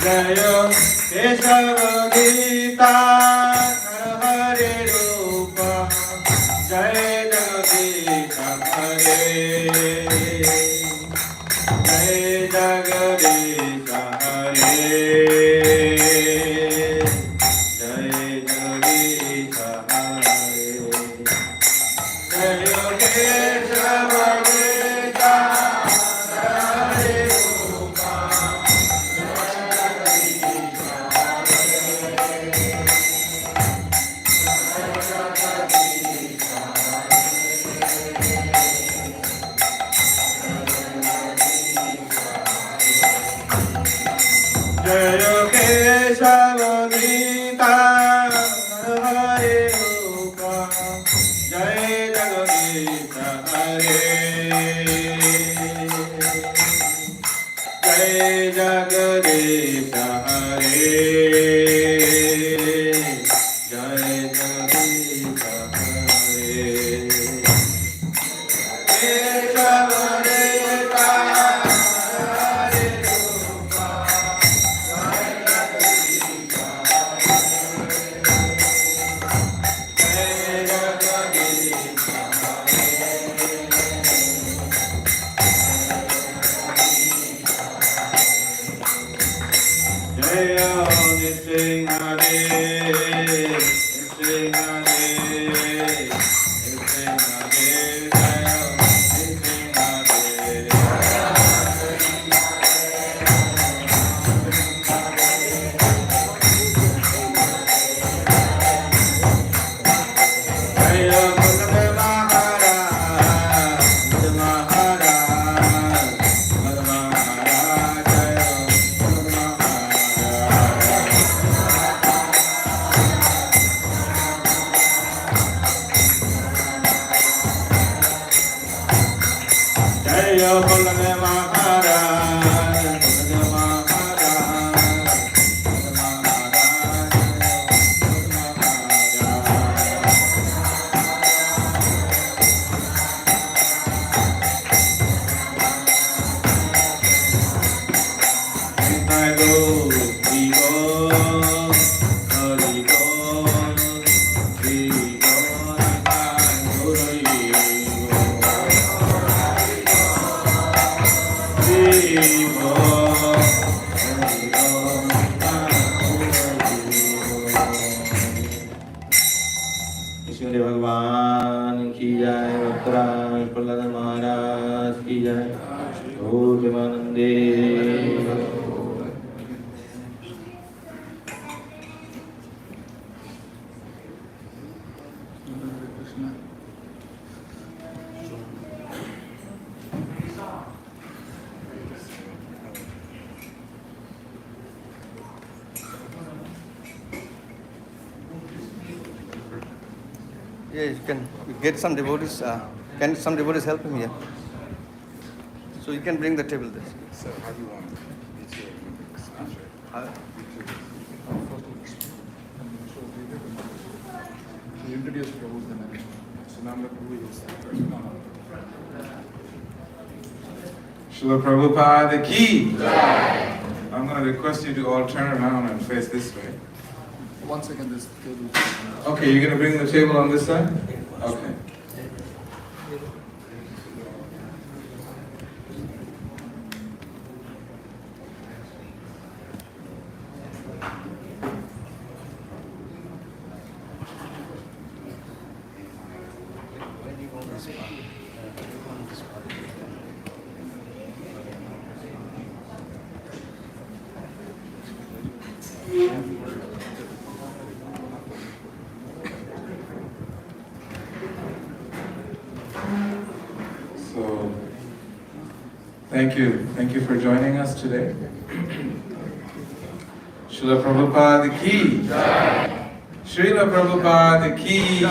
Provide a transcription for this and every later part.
Jayo Kesava Gita Hare Rupa Jai Jagadisha Hare Jai Jagadisha Hare Jai Jagadisha Hare Jayo Kesava Gita Hare Rupa Jayo Kesava Gita Hare Rupa Jai Jagadisha Hare Jai Jagadisha Hare Jai Jagadisha Hare Kesava Gita Hare Rupa भगवान की जय, उत्तरायण प्रहलाद महाराज की जय, भूतमानंदे। Yeah, you can get some devotees. Can some devotees help him here? So you can bring the table there. So how do you want it? You introduce Prabhu then. So now Prabhu is first. Srila Prabhupada ki. I'm going to request you to all turn around and face this way. 1 second, this table. Okay, you're going to bring the table on this side? Okay. So, thank you. Thank you for joining us today. Srila Prabhupada ki. Srila Prabhupada ki.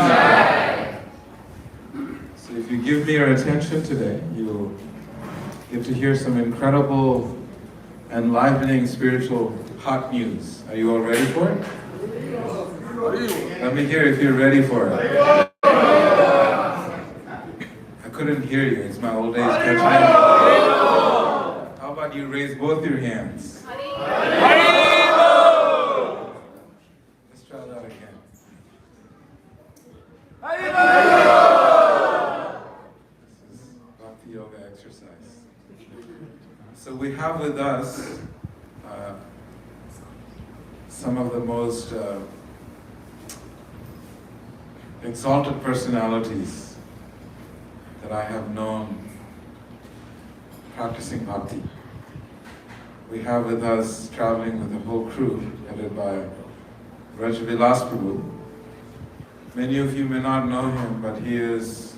So if you give me your attention today, you'll get to hear some incredible, enlivening spiritual hot news. Are you all ready for it? Let me hear if you're ready for it. I couldn't hear you. It's my old age catching up. How about you raise both your hands? yoga exercise. So we have with us some of the most exalted personalities that I have known practicing bhakti. We have with us, traveling with the whole crew, headed by Rajavilas Prabhu. Many of you may not know him, but he is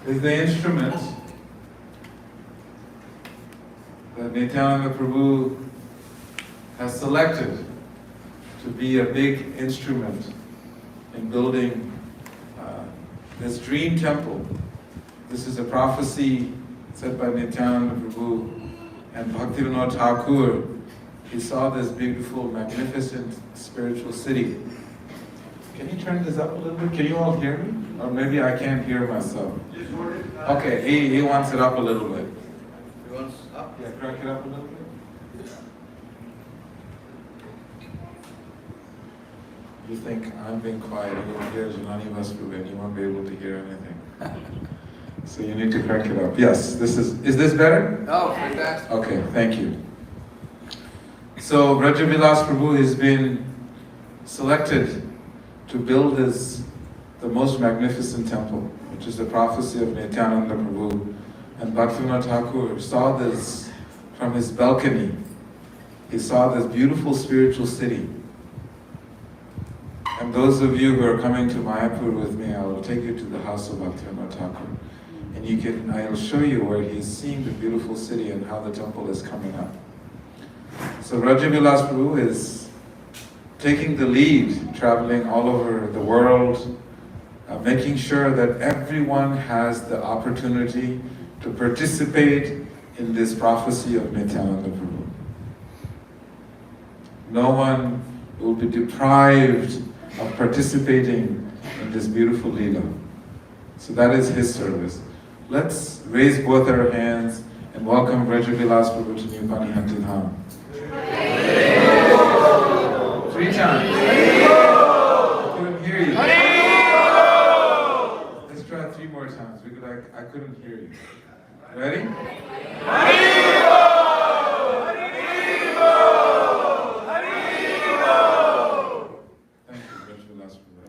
the instrument that Nityananda Prabhu has selected to be a big instrument in building this dream temple. This is a prophecy said by Nityananda Prabhu and Bhaktivinoda Thakur. He saw this beautiful, magnificent spiritual city. Can you turn this up a little bit? Can you all hear me? Or maybe I can't hear myself. Okay, he wants it up a little bit. He wants up? Yeah, crank it up a little bit. You think I'm being quiet, you won't hear Jananivāsa and you won't be able to hear anything. So you need to crank it up. Yes, is this better? Oh, fantastic. Okay, thank you. So Rajavilas Prabhu has been selected to build the most magnificent temple, which is the prophecy of Nityananda Prabhu. And Bhaktivinoda Thakur saw this from his balcony. He saw this beautiful spiritual city. And those of you who are coming to Mayapur with me, I will take you to the house of Bhaktivinoda Thakur. And I'll show you where he's seeing the beautiful city and how the temple is coming up. So Rajavilas Prabhu is taking the lead, traveling all over the world, making sure that everyone has the opportunity to participate in this prophecy of Nityananda Prabhu. No one will be deprived of participating in this beautiful Leela. So that is his service. Let's raise both our hands and welcome Rajavilas Prabhu to New Panihanti Dham. 3 times. I couldn't hear you. Let's try 3 more times because I couldn't hear you. Ready?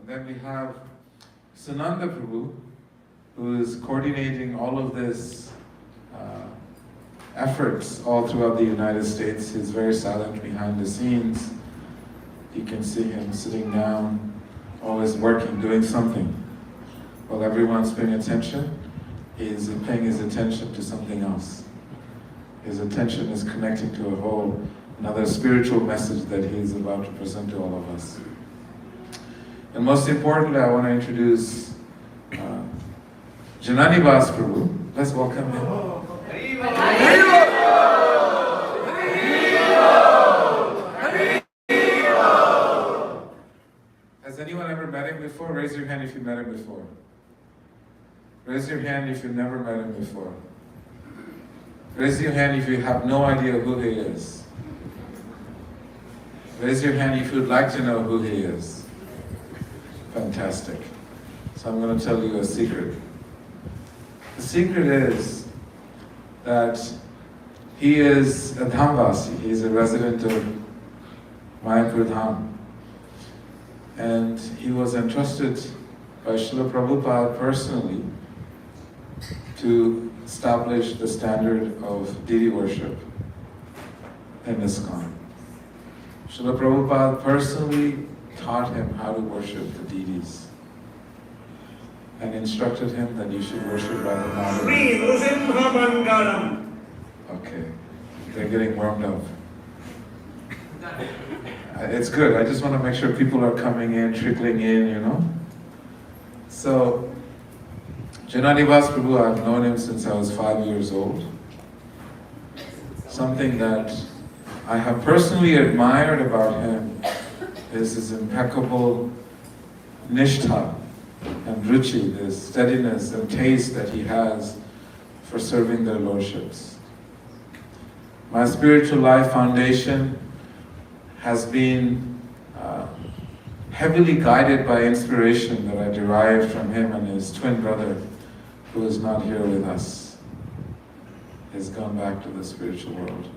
Then we have Sananda Prabhu, who is coordinating all of this efforts all throughout the United States. He's very silent behind the scenes. You can see him sitting down, always working, doing something. While everyone's paying attention, he's paying his attention to something else. His attention is connecting to another spiritual message that he's about to present to all of us. And most importantly, I want to introduce Jananivāsa Prabhu. Let's welcome him. Has anyone ever met him before? Raise your hand if you met him before. Raise your hand if you've never met him before. Raise your hand if you have no idea who he is. Raise your hand if you'd like to know who he is. Fantastic. So I'm going to tell you a secret. The secret is that he is a Dhamvasi. He is a resident of Mayapur Dham. And he was entrusted by Srila Prabhupada personally to establish the standard of deity worship in ISKCON. Srila Prabhupada personally taught him how to worship the deities and instructed him that you should worship Radha. Okay, they're getting warmed up. It's good, I just want to make sure people are coming in, trickling in, you know. So, Jananivāsa Prabhu, I've known him since I was 5 years old. Something that I have personally admired about him is his impeccable nishtha and ruchi, the steadiness and taste that he has for serving their lordships. My spiritual life foundation has been heavily guided by inspiration that I derived from him and his twin brother, who is not here with us. He's gone back to the spiritual world.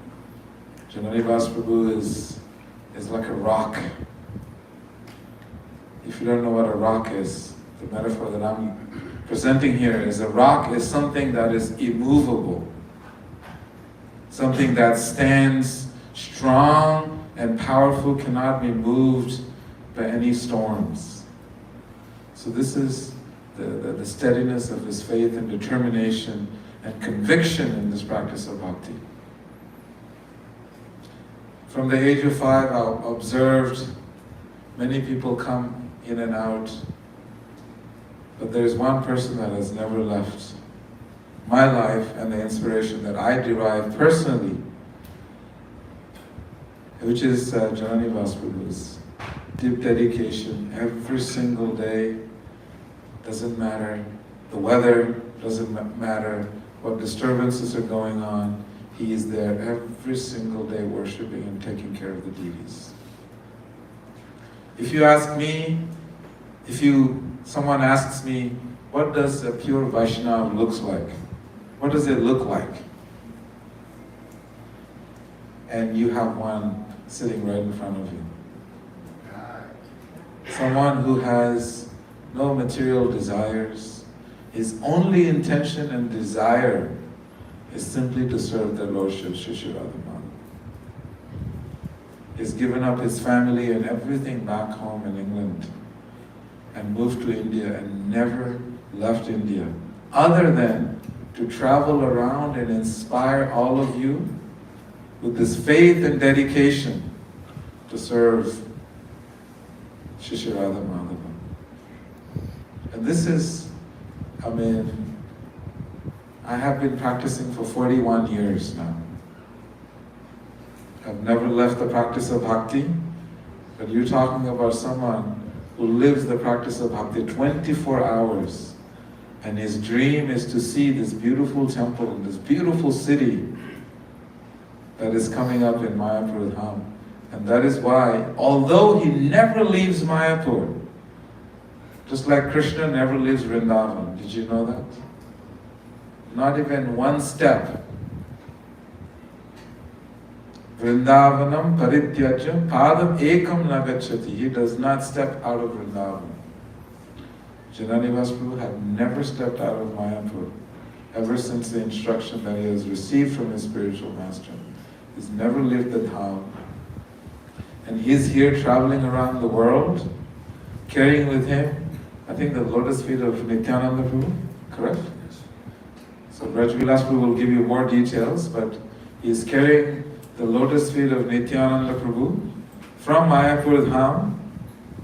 Jananivāsa Prabhu is like a rock. If you don't know what a rock is, the metaphor that I'm presenting here is a rock is something that is immovable. Something that stands strong and powerful, cannot be moved by any storms. So this is the steadiness of his faith and determination and conviction in this practice of bhakti. From the age of 5, I observed many people come in and out, but there's one person that has never left my life and the inspiration that I derive personally, which is Jananivāsa Prabhu's deep dedication every single day. Doesn't matter the weather, doesn't matter what disturbances are going on. He is there every single day worshipping and taking care of the deities. If you ask me, someone asks me, what does a pure Vaishnava looks like? What does it look like? And you have one sitting right in front of you. Someone who has no material desires. His only intention and desire is simply to serve their Lordship, Shri Radharani. He's given up his family and everything back home in England and moved to India and never left India, other than to travel around and inspire all of you with this faith and dedication to serve Shri Radharani. And this is, I have been practicing for 41 years now. I've never left the practice of bhakti, but you're talking about someone who lives the practice of bhakti 24 hours, and his dream is to see this beautiful temple, this beautiful city that is coming up in Mayapur Dham. And that is why, although he never leaves Mayapur, just like Krishna never leaves Vrindavan, did you know that? Not even one step. Vrindavanam parityaja padam ekam nagachati. He does not step out of Vrindavan. Jananivāsa Prabhu had never stepped out of Mayapur ever since the instruction that he has received from his spiritual master. He's never lived the dham. And he's here traveling around the world, carrying with him, I think, the lotus feet of Nityananda Prabhu, correct? Yes. So Braj-Vilas Prabhu will give you more details, but he's carrying the lotus feet of Nityananda Prabhu from Mayapur Dham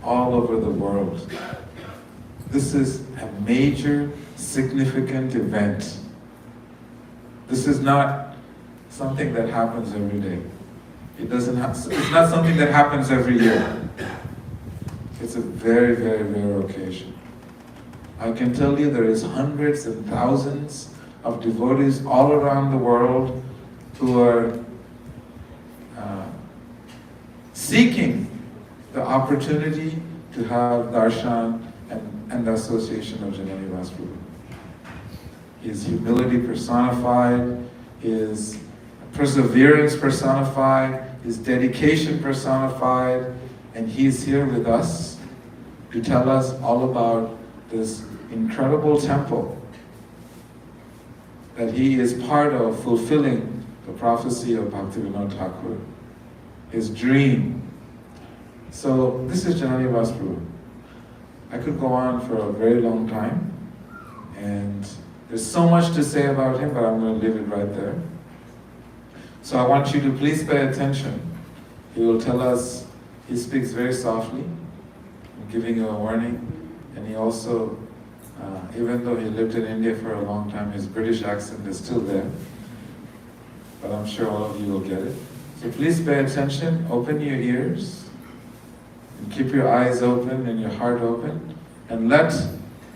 all over the world. This is a major, significant event. This is not something that happens every day. It's not something that happens every year. It's a very, very rare occasion. I can tell you there is hundreds and thousands of devotees all around the world who are seeking the opportunity to have darshan and the association of Jananivāsa Prabhu. His humility personified, his perseverance personified, his dedication personified, and he's here with us to tell us all about this incredible temple that he is part of fulfilling the prophecy of Bhaktivinoda Thakur, his dream. So this is Jananivāsa Prabhu. I could go on for a very long time, and there's so much to say about him, but I'm going to leave it right there. So I want you to please pay attention. He will tell us, he speaks very softly, I'm giving you a warning, and he also, even though he lived in India for a long time, his British accent is still there, but I'm sure all of you will get it. So please pay attention, open your ears, and keep your eyes open and your heart open, and let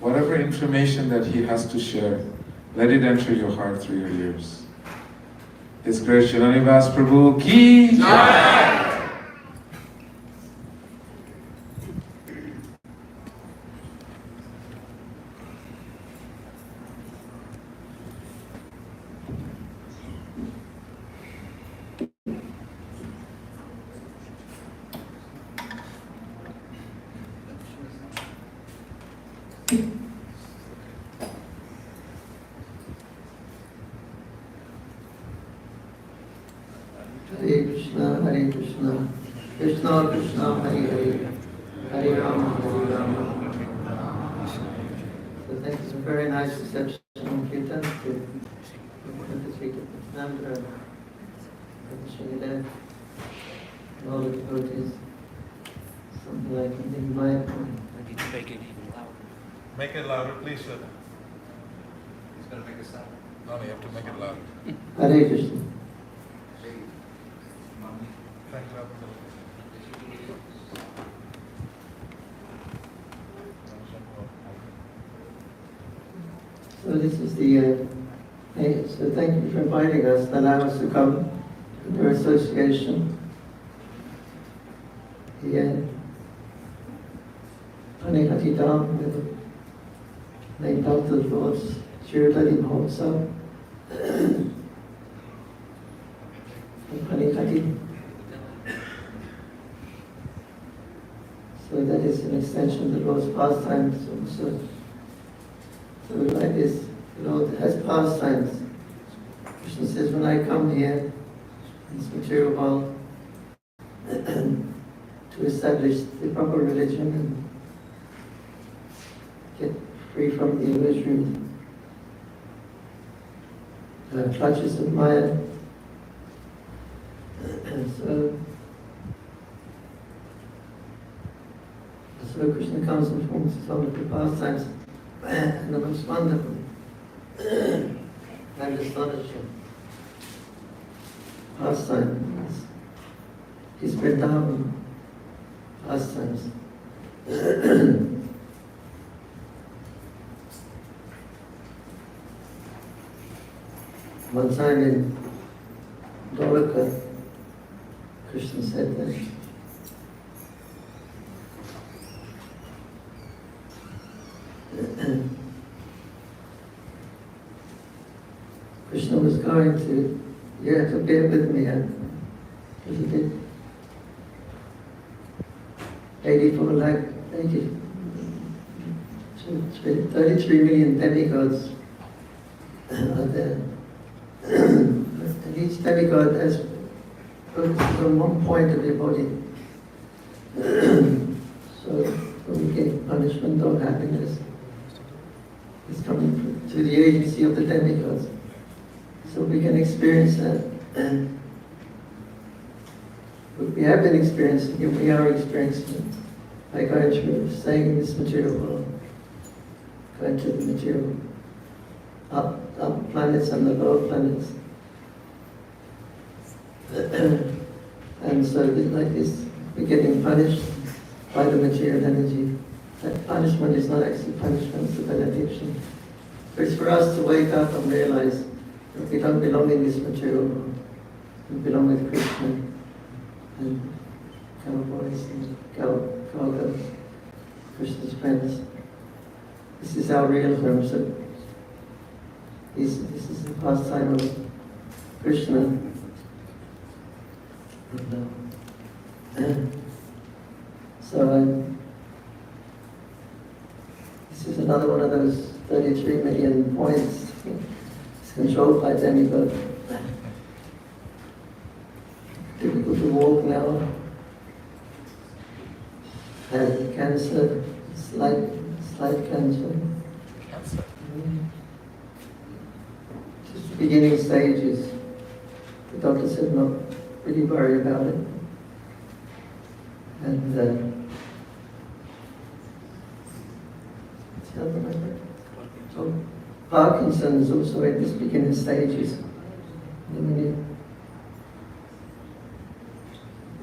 whatever information that he has to share, let it enter your heart through your ears. His Grace Jananivāsa Prabhu ki Jai! Krishna, Krishna Krishna, Hare Hare, Hare Rama, Hare Rama. So thank you for a very nice reception in Kirtan to Nandra, and all the devotees. Something like in my opinion. I need to make it even louder. Make it louder, please, sir. He's going to make a sound. No, you have to make it louder. Hare Krishna. Thank you. So this is the, so thank you for inviting us, allow us to come to their association. The Anehati Dham, named after the Lord's Shirodadi Mahotsav. Anehati. So that is an extension of the Lord's pastimes also. So like this, the Lord has pastimes. Krishna says, when I come here, in this material world, to establish the proper religion and get free from the illusory clutches of Maya. So Krishna comes and forms some of the pastimes, and the most wonderful and astonishing pastime is Vrindavan pastimes. One time in Dāsa, Krishna said that Krishna was going to, you have to bear with me, because he did 33 million demigods are there. And each demigod has focuses on one point of your body. So when we get punishment or happiness, it's coming through the agency of the demigods. So we can experience that. And we have been experiencing it, we are experiencing it by going through, staying in this material world, going to the material, up planets and the lower planets. And so like this, we're getting punished by the material energy. That punishment is not actually punishment, it's a benediction. But it's for us to wake up and realize that we don't belong in this material world. We belong with Krishna and cowboys and cowgirls, Krishna's friends. This is our real home. So this is the pastime of Krishna. So this is another one of those 33 million points. It's controlled by demigod. Difficult to walk now. Had cancer, slight cancer. Cancer. Just the beginning stages. The doctor said not really worry about it. And Parkinson's also at this beginning stages.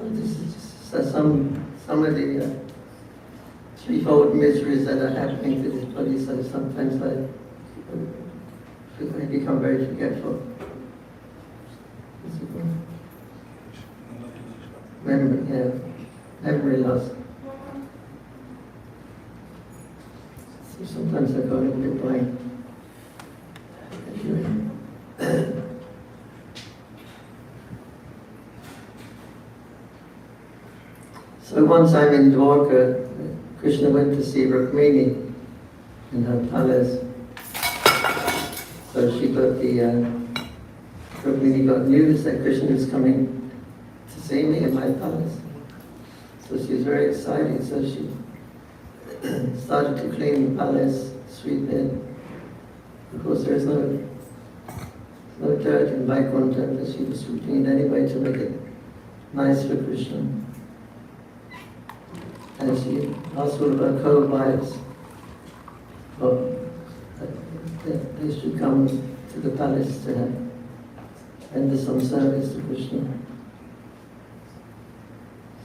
This is just some of the threefold miseries that are happening to this body. So sometimes I become very forgetful. Memory loss. So sometimes I go a little bit blank. So one time in Dwarka, Krishna went to see Rukmini in her palace. So she got Rukmini got news that Krishna was coming to see me in my palace. So she was very excited, so she started to clean the palace, sweep it. Of course, there's no dirt in Vaikuntha, but she was sweeping it anyway to make it nice for Krishna. And she asked all of her co-wives that they should come to the palace to render some service to Krishna.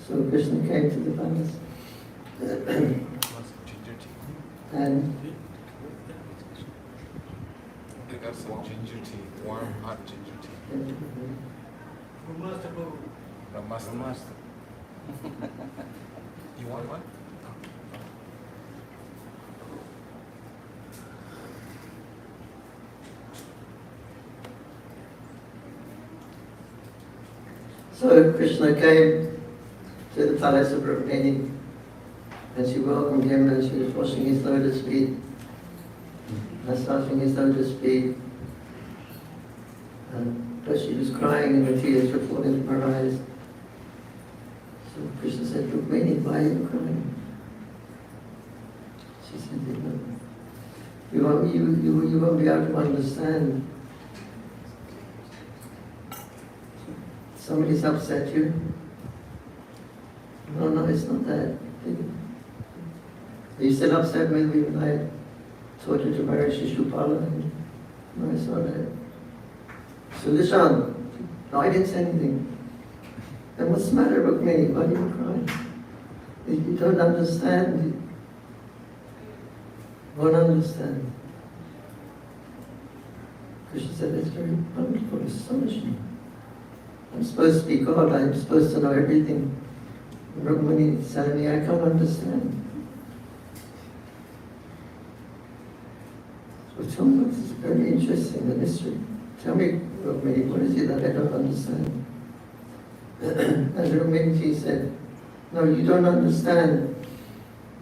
So Krishna came to the palace. And They got some ginger tea, warm, hot ginger tea. Namaste. You want one? so Krishna came to the palace of Rukmini, and she welcomed him, and she was washing his lotus feet, massaging his lotus feet. But she was crying, and the tears were falling from her eyes. So Krishna said, Rukmini, why are you crying? She said, you won't be able to understand. Somebody's upset you. No, it's not that. Are you still upset with me when I told you to marry Shishupala? No, it's not that. Sulishan, no, I didn't say anything. Then what's the matter with me? Why are you crying? You don't understand. You won't understand. Krishna said, it's very wonderful, astonishing. I'm supposed to be God, I'm supposed to know everything. Rukmini is telling me I can't understand. So tell me, this is very interesting, the mystery. Tell me, Rukmini, what is it that I don't understand? And Rukmini said, no, you don't understand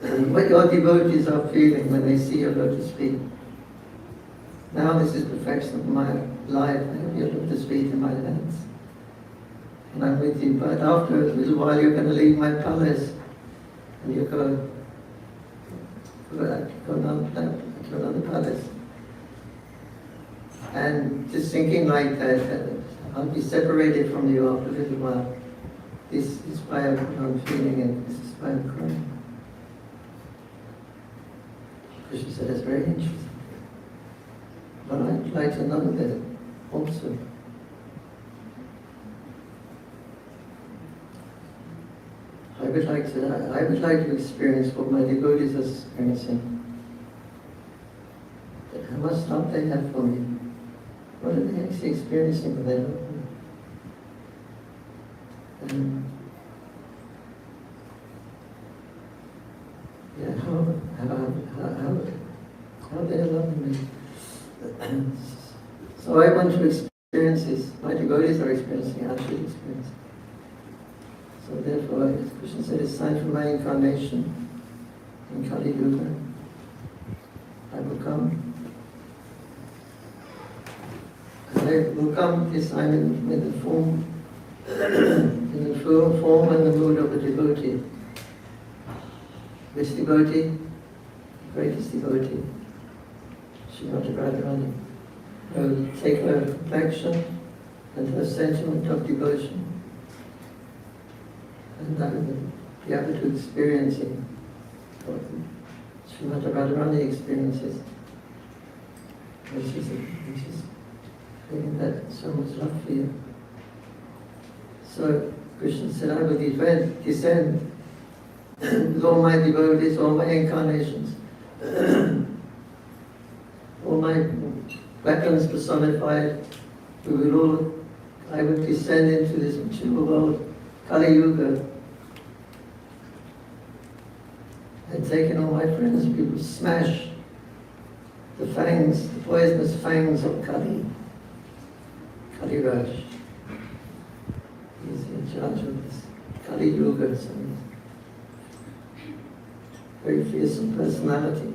what your devotees are feeling when they see your lotus feet. Now this is perfection of my life. I have your lotus feet in my hands. And I'm with you, but after a little while you're going to leave my palace and you go to another palace. And just thinking like that, I'll be separated from you after a little while. This is why I'm feeling it, this is why I'm crying. Krishna said, that's very interesting. But I'd like to know that also. I would like to experience what my devotees are experiencing. How much love they have for me. What are they actually experiencing when they love me? And how they are loving me. So I want to experience this. My devotees are experiencing, I should experience it. So therefore, as Krishna said, it's time for my incarnation in Kali Yuga. I will come. And I will come this time in the form, in the full form and the mood of a devotee. Which devotee? The greatest devotee. Srimati Radharani. I will take her complexion and her sentiment of devotion. And I will be able to experience it, what Srimati Radharani experiences. And she's feeling that so much love for you. So Krishna said, I will descend with all my devotees, all my incarnations, all my weapons personified. I will descend into this material world, Kali Yuga, and taking all my friends, we will smash the fangs, the poisonous fangs of Kali Raj. He's in charge of this Kali Yuga, so very fearsome personality.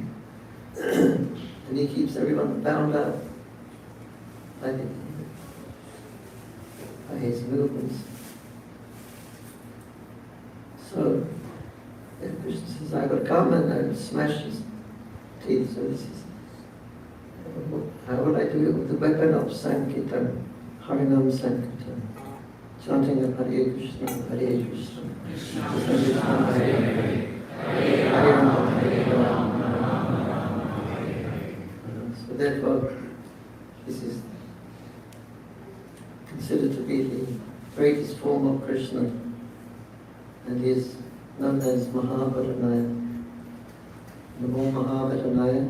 And he keeps everyone bound up by his movements. So Krishna says, I will come and I will smash his teeth. So this is, how will I do it? With the weapon of Sankirtan, Harinam Sankirtan, chanting of Hare Krishna, Hare Krishna, Krishna Krishna, Hare Hare, Hare Rama, Hare Rama, Rama Rama, Hare Hare. So therefore, this is considered to be the greatest form of Krishna, and he is known as Mahabharanaya. Namo Mahabharanaya,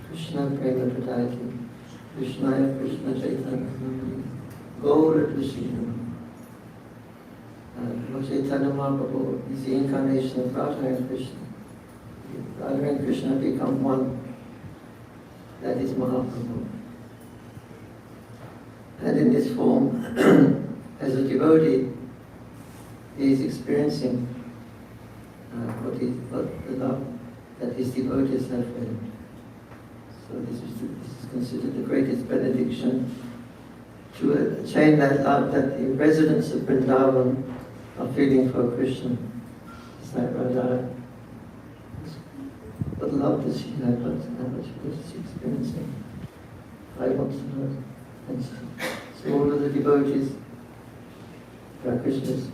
Krishna Prema Pradayati, Krishnaya Krishna Chaitanya Namani, Gaura Krishna. Lord Chaitanya Mahaprabhu is the incarnation of Radha and Krishna. Radha and Krishna become one. That is Mahaprabhu. And in this form, as a devotee, he is experiencing what the love that his devotees have for him. So this is considered the greatest benediction to attain that love that the residents of Vrindavan are feeling for Krishna. It's like Radha. What love does she have? What is she experiencing? I want to know. And so all of the devotees, Krishna's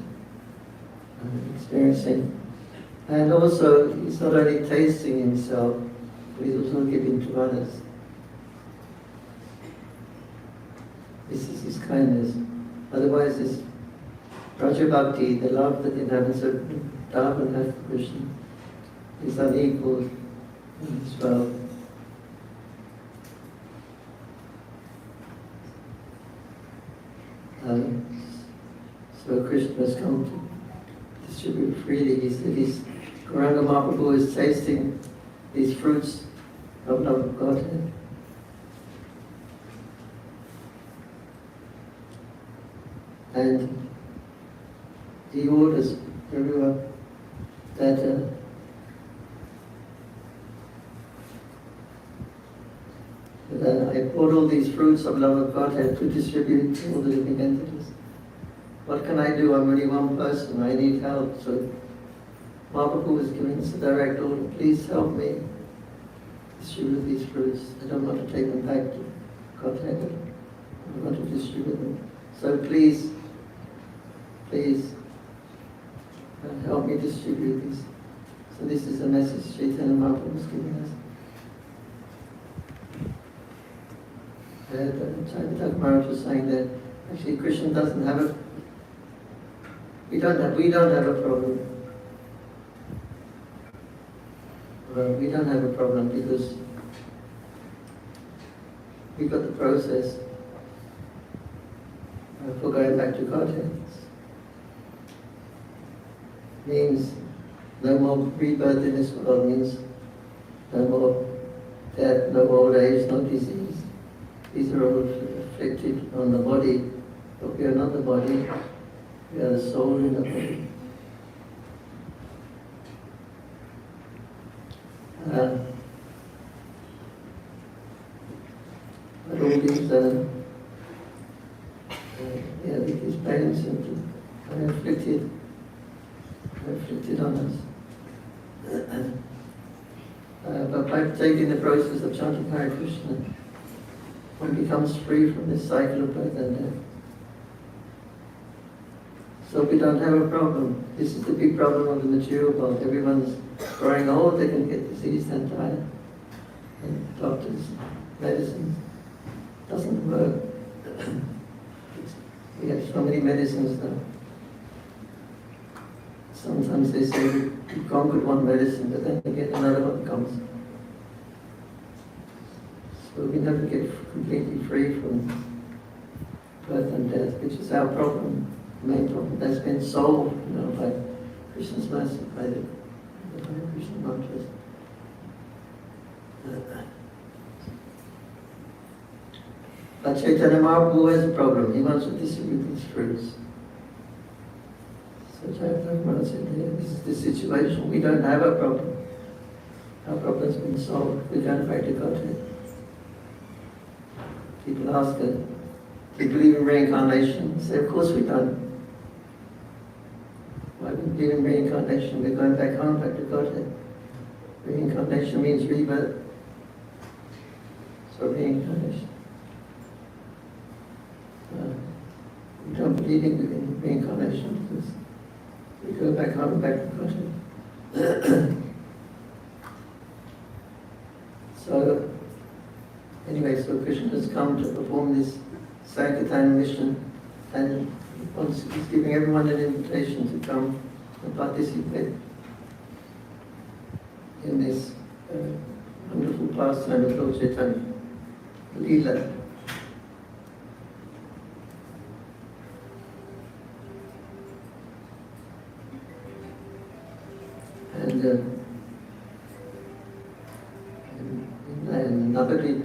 experiencing. And also, he's not only tasting himself, but he's also giving to others. This is his kindness. Otherwise, this Raja Bhakti, the love that the inhabitants of Vrindavan have for Krishna, is unequaled in this world. So Krishna has come to distribute freely. He said Gauranga Mahaprabhu is tasting these fruits of love of Godhead. And he orders everyone that I brought all these fruits of love of Godhead to distribute to all the living entities. What can I do? I'm only one person. I need help. So Mahaprabhu was giving us a direct order. Please help me distribute these fruits. I don't want to take them back to Godhead. I want to distribute them. So please help me distribute these. So this is the message Chaitanya Mahaprabhu was giving us. Chaitanya Maharaj was saying that actually Krishna doesn't have a. We don't have a problem. We don't have a problem because we got the process for going back to Godhead. Means no more rebirth in this world, means no more death, no old age, no disease. These are all afflicted on the body, but we are not the body, we are the soul in the body. But all these these pains are inflicted on us. But by taking the process of chanting Hare Krishna, one becomes free from this cycle of birth and death. So we don't have a problem. This is the big problem of the material world. Everyone's growing old, they can get diseased and die. And doctors, medicines, doesn't work. We have so many medicines now. Sometimes they say we conquered one medicine, but then again another one comes. So we never get completely free from birth and death, which is our problem, the main problem. That's been solved, by Krishna's mercy, by the Hare Krishna mantras. But Chaitanya Mahaprabhu has a problem. He wants to distribute these fruits. So Chaitanya Mahaprabhu said, this is the situation. We don't have a problem. Our problem's been solved. We're going back to Godhead. People ask, do you believe in reincarnation? I say, of course we don't. Why would believe in reincarnation. We're going back home, back to Godhead. Reincarnation means rebirth. So reincarnation. We don't believe in reincarnation because we go back home, back to Godhead. So, anyway, so Krishna has come to perform this Sankirtan mission, and he's giving everyone an invitation to come and participate in this wonderful pastime of Lord Chaitanya, Leela. And in Navadvip,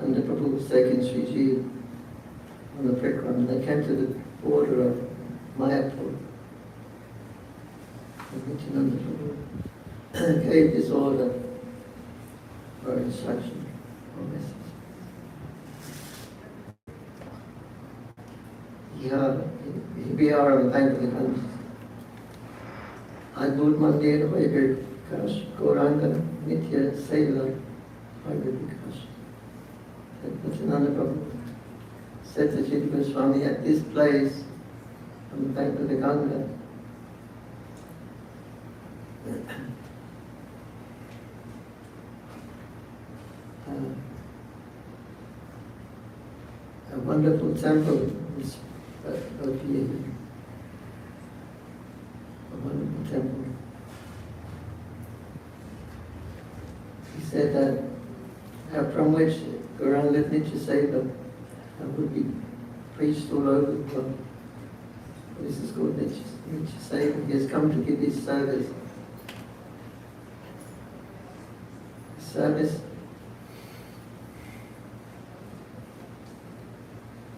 under Prabhu was taking Sriji on the Prikram, they came to the border of Mayapur. And Nityananda Prabhu gave this order or instruction or message. Here we are on the bank of the Ganges. Adbud Mandir Vaibir Kash Gauranga Nitya Seva Vaibir Vikash. Nityananda Prabhu said to Sri Goswami, at this place on the bank of the Ganga, a wonderful temple is located. A wonderful temple. He said that from which Gauranga Nitya Seva would be preached all over the world. This is called Nitya Seva. He has come to give his service.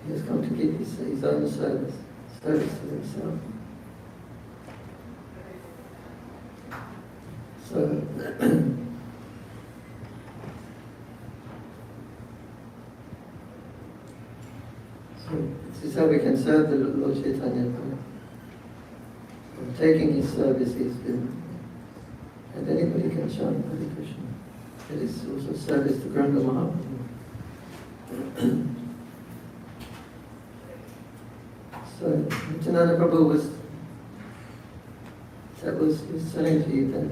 He has come to give his own service to himself. So, this is how we can serve the Lord Chaitanya. Taking his services, and anybody can chant Hare Krishna. It is also service to Gauranga Mahaprabhu. So Nityananda Prabhu was telling to you that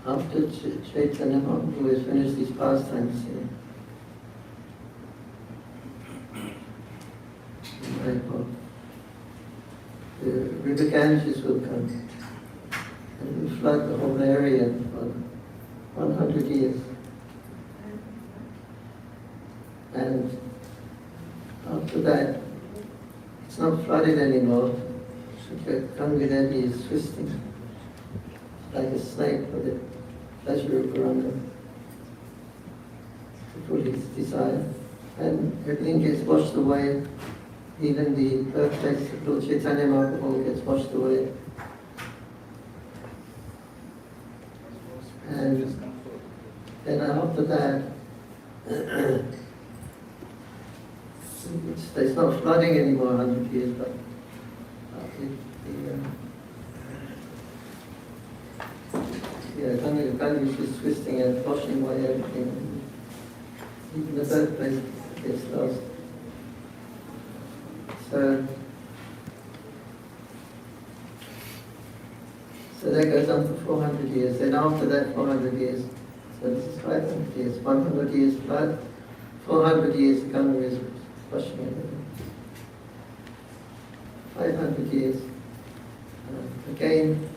after Chaitanya Mahaprabhu has finished his pastimes here, the river Ganges will come and will flood the whole area for 100 years. And after that, it's not flooded anymore. Ganga Devi is twisting like a snake for the pleasure of Gauranga, to put his desire. And everything gets washed away. Even the birthplace of Lord Chaitanya Mahaprabhu gets washed away. And then after that, it's not flooding anymore 100 years, but Ganga is just twisting and washing away everything. Even the birthplace gets lost. So that goes on for 400 years. Then after that 400 years, so this is 500 years. 100 years flood, 400 years the Ganga is washing everything. 500 years. Again,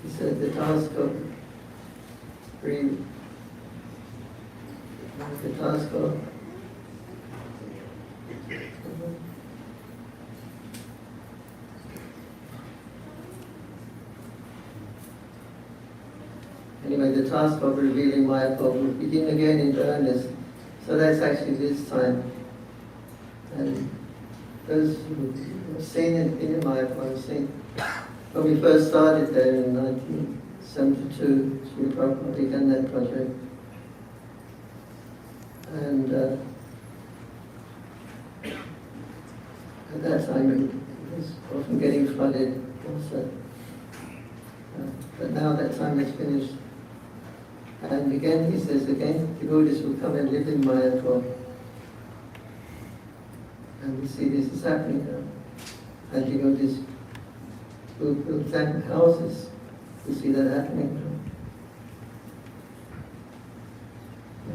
he said the task of anyway, the task of revealing Mayapur will begin again in earnest. So that's actually this time. And those who have seen it in Mayapur have seen. When we first started there in 1972, Sri Prabhupada began that project. And at that time it was often getting flooded also. But now that time is finished. And again, he says, again, devotees will come and live in Mayapur. And we see this is happening now. And devotees will build houses. We see that happening now.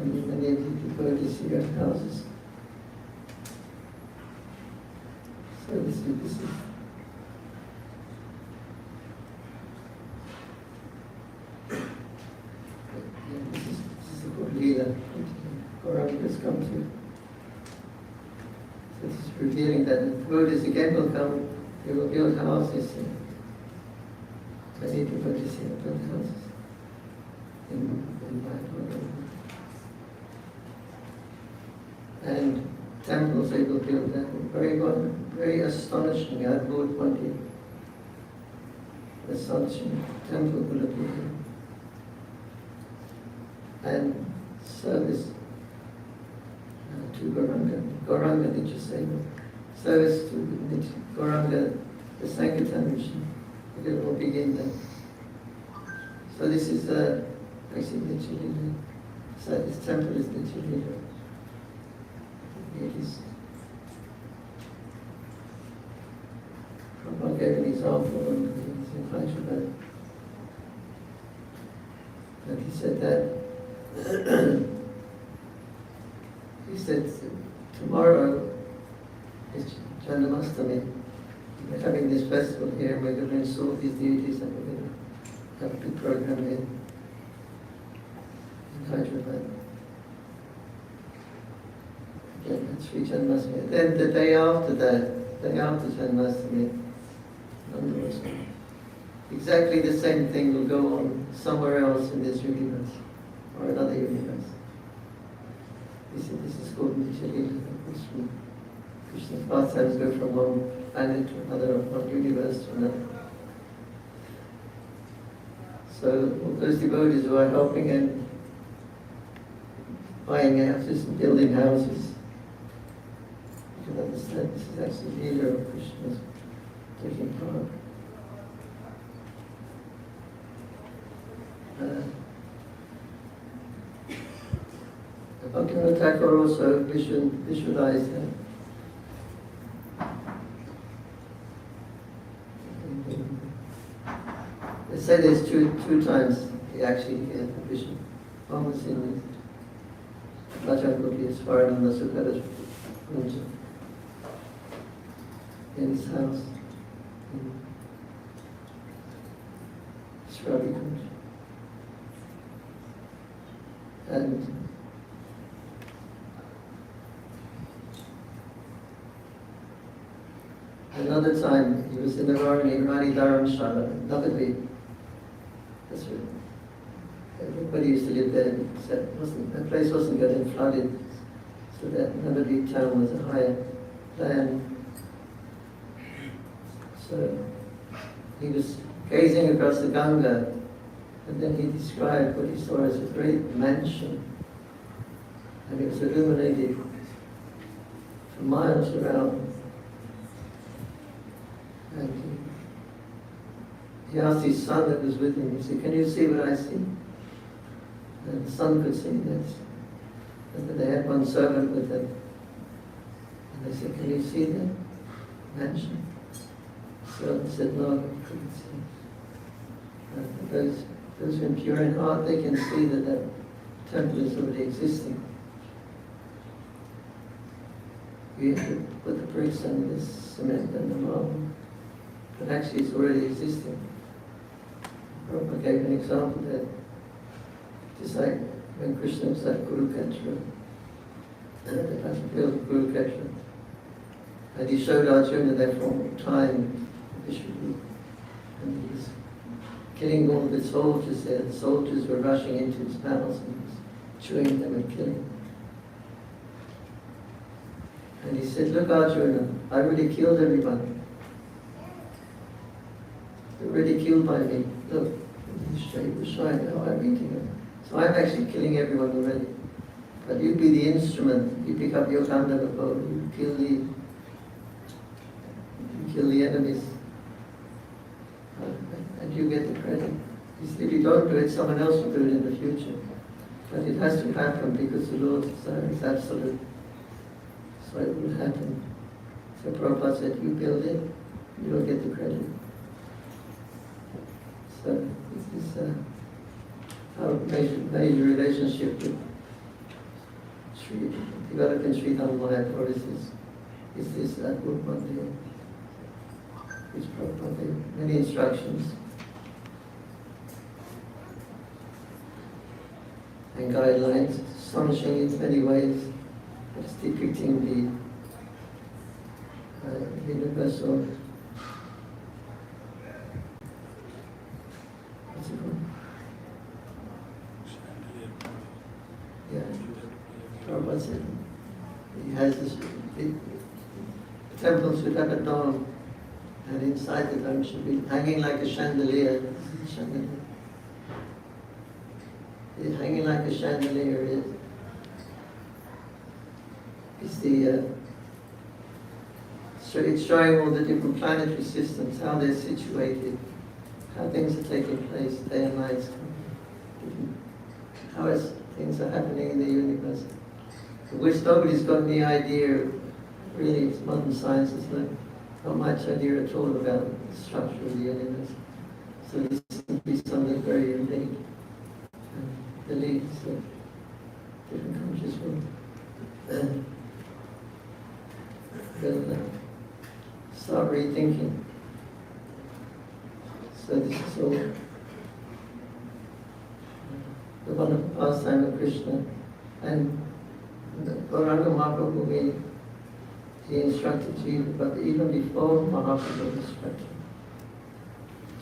And many devotees here have houses. So this is this is a good leader. Gauranga has come to. So this is revealing that the devotees again will come, they will build houses here. Many devotees here build houses in Mayapur. And temples they will build that. Very astonishing. I bought one here. Astonishing temple will appear here. And service to Gauranga. Gauranga Nityaseva. Service to Gauranga, the Sankirtan mission. It will begin there. So this is actually Nityalila. So this temple is Nityalila. It is. Prabhupada gave an example when he was in Hyderabad. And he said that he said tomorrow is Jananivāsa. We're having this festival here, and we're going to install these deities, and we're going to have a big program in Hyderabad. Again, that's Sri Jananivāsa. Then the day after Jananivāsa, exactly the same thing will go on somewhere else in this universe, or another universe. This is called Nityalila. Krishna's pastimes go from one planet to another, one universe to another. So all those devotees who are helping and buying houses and building houses, you can understand this is actually the leader of Krishna's taking part. Bhaktivinoda Thakur also visualized that. They say there's two times he actually had the vision. One was in Rajankoti, as far as the Sukada's in his house in Shravikunj. And another time he was in the Rani Dharamshala, Navadvip. That's right. Everybody used to live there. That place wasn't getting flooded, so that Navadvip town was a higher land. So he was gazing across the Ganga, and then he described what he saw as a great mansion, and it was illuminated for miles around. And he asked his son that was with him, he said, "Can you see what I see?" And the son could see this. And then they had one servant with them. And they said, "Can you see the mansion?" The servant said, "No, I couldn't see." Those who are pure in heart, they can see that that temple is already existing. We have to put the bricks and the cement and the marble. But actually it's already existing. Prabhupada gave an example that just like when Krishna was at Kurukshetra, they had to build Kurukshetra. And he showed Arjuna that from time, Vishnu, and he was killing all the soldiers there. The soldiers were rushing into his palace and he was chewing them and killing them. And he said, look, Arjuna, I already killed everyone. They're already killed by me. Look, he was showing how I'm eating them. So I'm actually killing everyone already. But you be the instrument. You pick up your kanda bow. You kill the enemies. And you get the credit. If you don't do it, someone else will do it in the future. But it has to happen because the Lord's desire is absolute. So it will happen. So Prabhupada said, you build it, you will get the credit. So this is our major relationship with developing Sri Dhamma is this Guru Mandir, which Prabhupada gave many instructions and guidelines, astonishing in many ways. It's depicting the universal, what's it called? Yeah, Prabhupada said he has this, the temple should have a dome, and inside the dome should be hanging like a chandelier. Hanging like a chandelier is the so it's showing all the different planetary systems, how they're situated, how things are taking place, day and night, how things are happening in the universe, which nobody's got any idea. Really, it's modern science has not much idea at all about the structure of the universe. So this will be something very unique. The leaders of different countries will start rethinking. So this is all the wonderful pastime of Krishna. And Gauranga Mahaprabhu, he instructed Jiva, but even before Mahaprabhu instructed,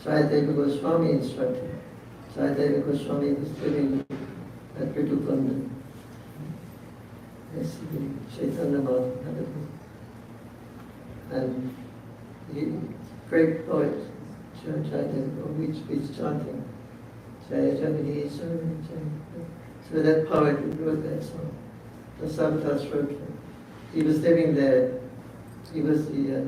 Jayadeva Goswami instructed. Jayadeva Goswami was living at Ridukunda. Yes, Chaitanya Mahaprabhu. And he, great poet, Jayadeva, which chanting, Jaya Jamini Jaya. So that poet who wrote that song, the Sabbatas wrote it. He was living there. He was the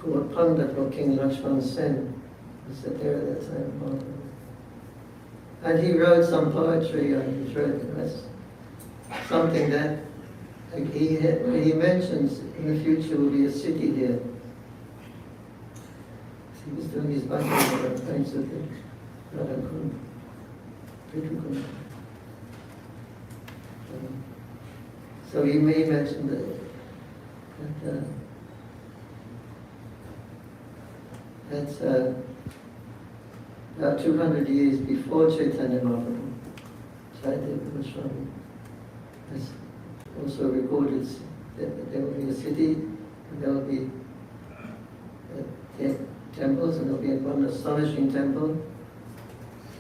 court Pandit or King Lakshman Sen. He said there at that time. And he wrote some poetry, and he wrote that's something that he mentions in the future will be a city here. He was doing his bhakti on the banks of the Radhakund, Ridukund. So he may mention that that's about 200 years before Chaitanya Mahaprabhu, Jayadeva Goswami has also recorded that there will be a city, and there will be temples, and there will be one astonishing temple.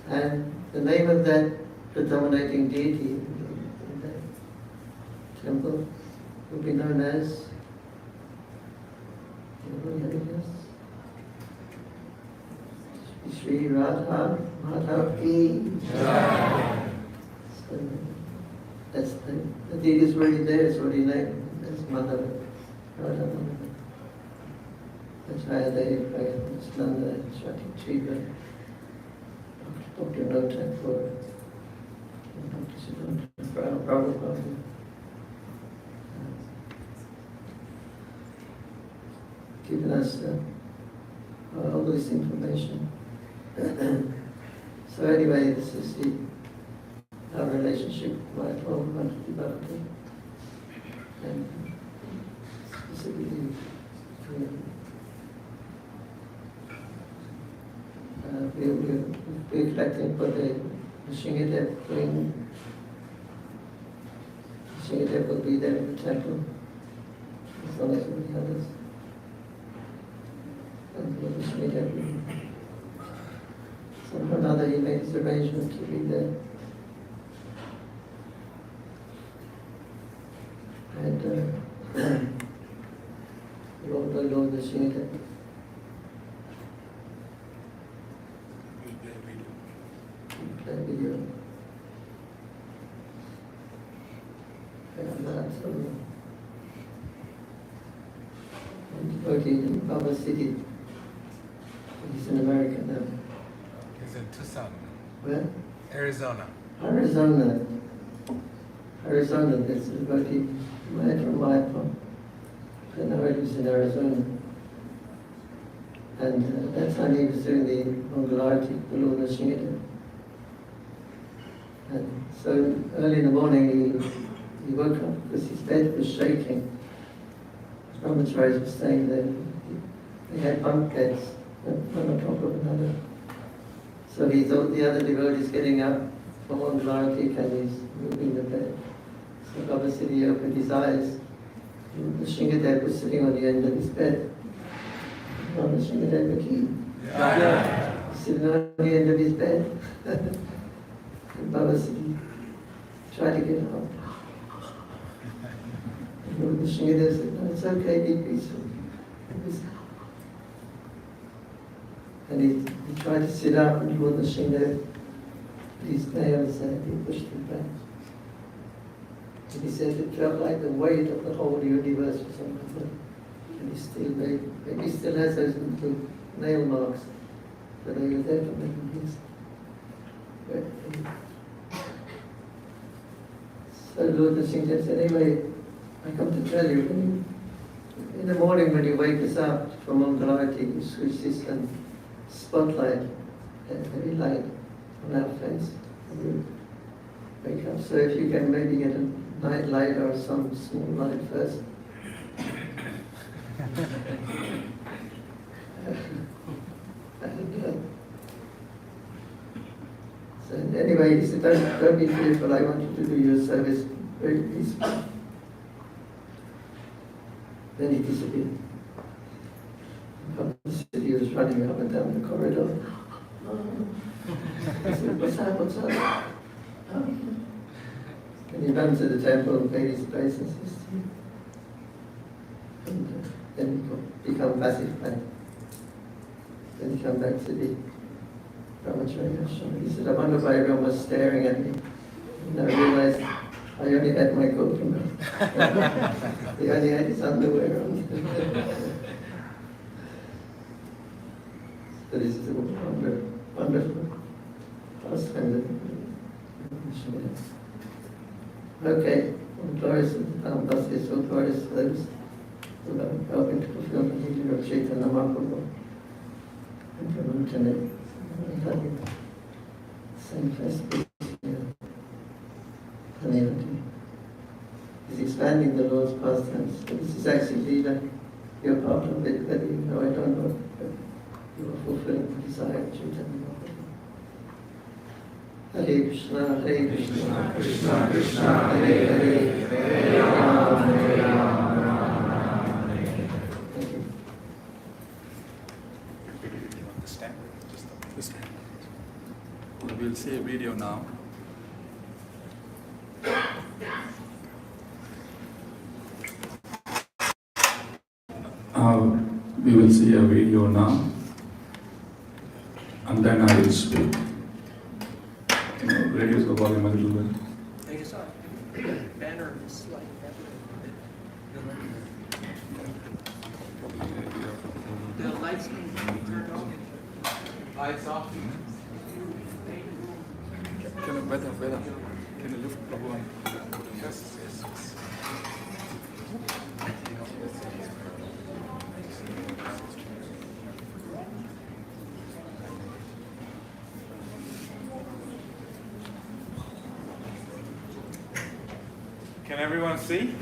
And the name of that predominating deity in that temple will be known as Sri Radha Madhav Ki. So that's the deed is already there, it's already named. That's Madhav, Radha Madhav. That's Jayadeva, that's Nanda, Shati Chiva, Dr. Notak for Dr. Siddhanta Prabhupada. Given us all this information. So anyway, this is our relationship with my 12-month devotee, and specifically we're collecting for the Shingadev Queen. Shingadev will be there in the temple, as well as all the others. And we'll Shingadev. Somehow or another he made his arrangement to be there. And Lord the Shinta. That video. And that's devotee in Baba City. He's in America now. He's in Tucson, Where? Arizona. Arizona, there's a devotee, Mayapam. I know he was in Arizona. And that time he was doing the Mangalarti, the Lord Nrsimha. And so early in the morning he woke up because his bed was shaking. Brahmacharis were staying there. They had bunk beds, one on top of another. So he thought the other devotees getting up for Mangalarti and he's moving the bed. So Baba Siddhi opened his eyes. The Shingadev was sitting on the end of his bed. Baba Shingadev Ki. Sitting on the end of his bed. And Baba Siddhi tried to get up. And the Shingadev said, no, it's okay, be peaceful. And he tried to sit up and Lord Nrsimha, his nails and he pushed him back. And he said it felt like the weight of the whole universe was on his leg. And he still maybe still has those little nail marks, but they were there for many years. So Lord Nrsimha said, anyway, I come to tell you, in the morning when you wake us up from Mangalarti, you switch this spotlight, heavy light on our face, and we wake up. So if you can maybe get a night light or some small light first. So anyway, he said, don't be fearful, I want you to do your service very peacefully. Then he disappeared. He was running up and down the corridor. I said, what's up? And he ran to the temple and paid his obeisances. And then he become passive back. Then he come back to the Brahmachari ashram. He said, I wonder why everyone was staring at me. And I realized I only had my coat on. He only had his underwear on. So this is a wonderful pastime. Okay, all glories to the Dāsa, all glories to those who are helping to fulfill the duty of Chaitanya Mahaprabhu and Brahmacharya. Same festival. He's expanding the Lord's pastimes. But this is actually Leela. You're part of it, whether you know it or not. But you are fulfilling the desire of Chaitanya Mahaprabhu. Hare Krishna, Hare Krishna, Krishna Krishna, Hare Hare, Hare Rama, Hare Rama, Rama Hare Hare. Thank you. You want the stand? Just This we'll see a video now. We will see a video now, and then I will speak. Reduce the volume a little bit. Take us on. Banner is slight. The lights can be turned off. Lights off. Can you better? Can you lift the volume? Yes, yes, yes. Can everyone see?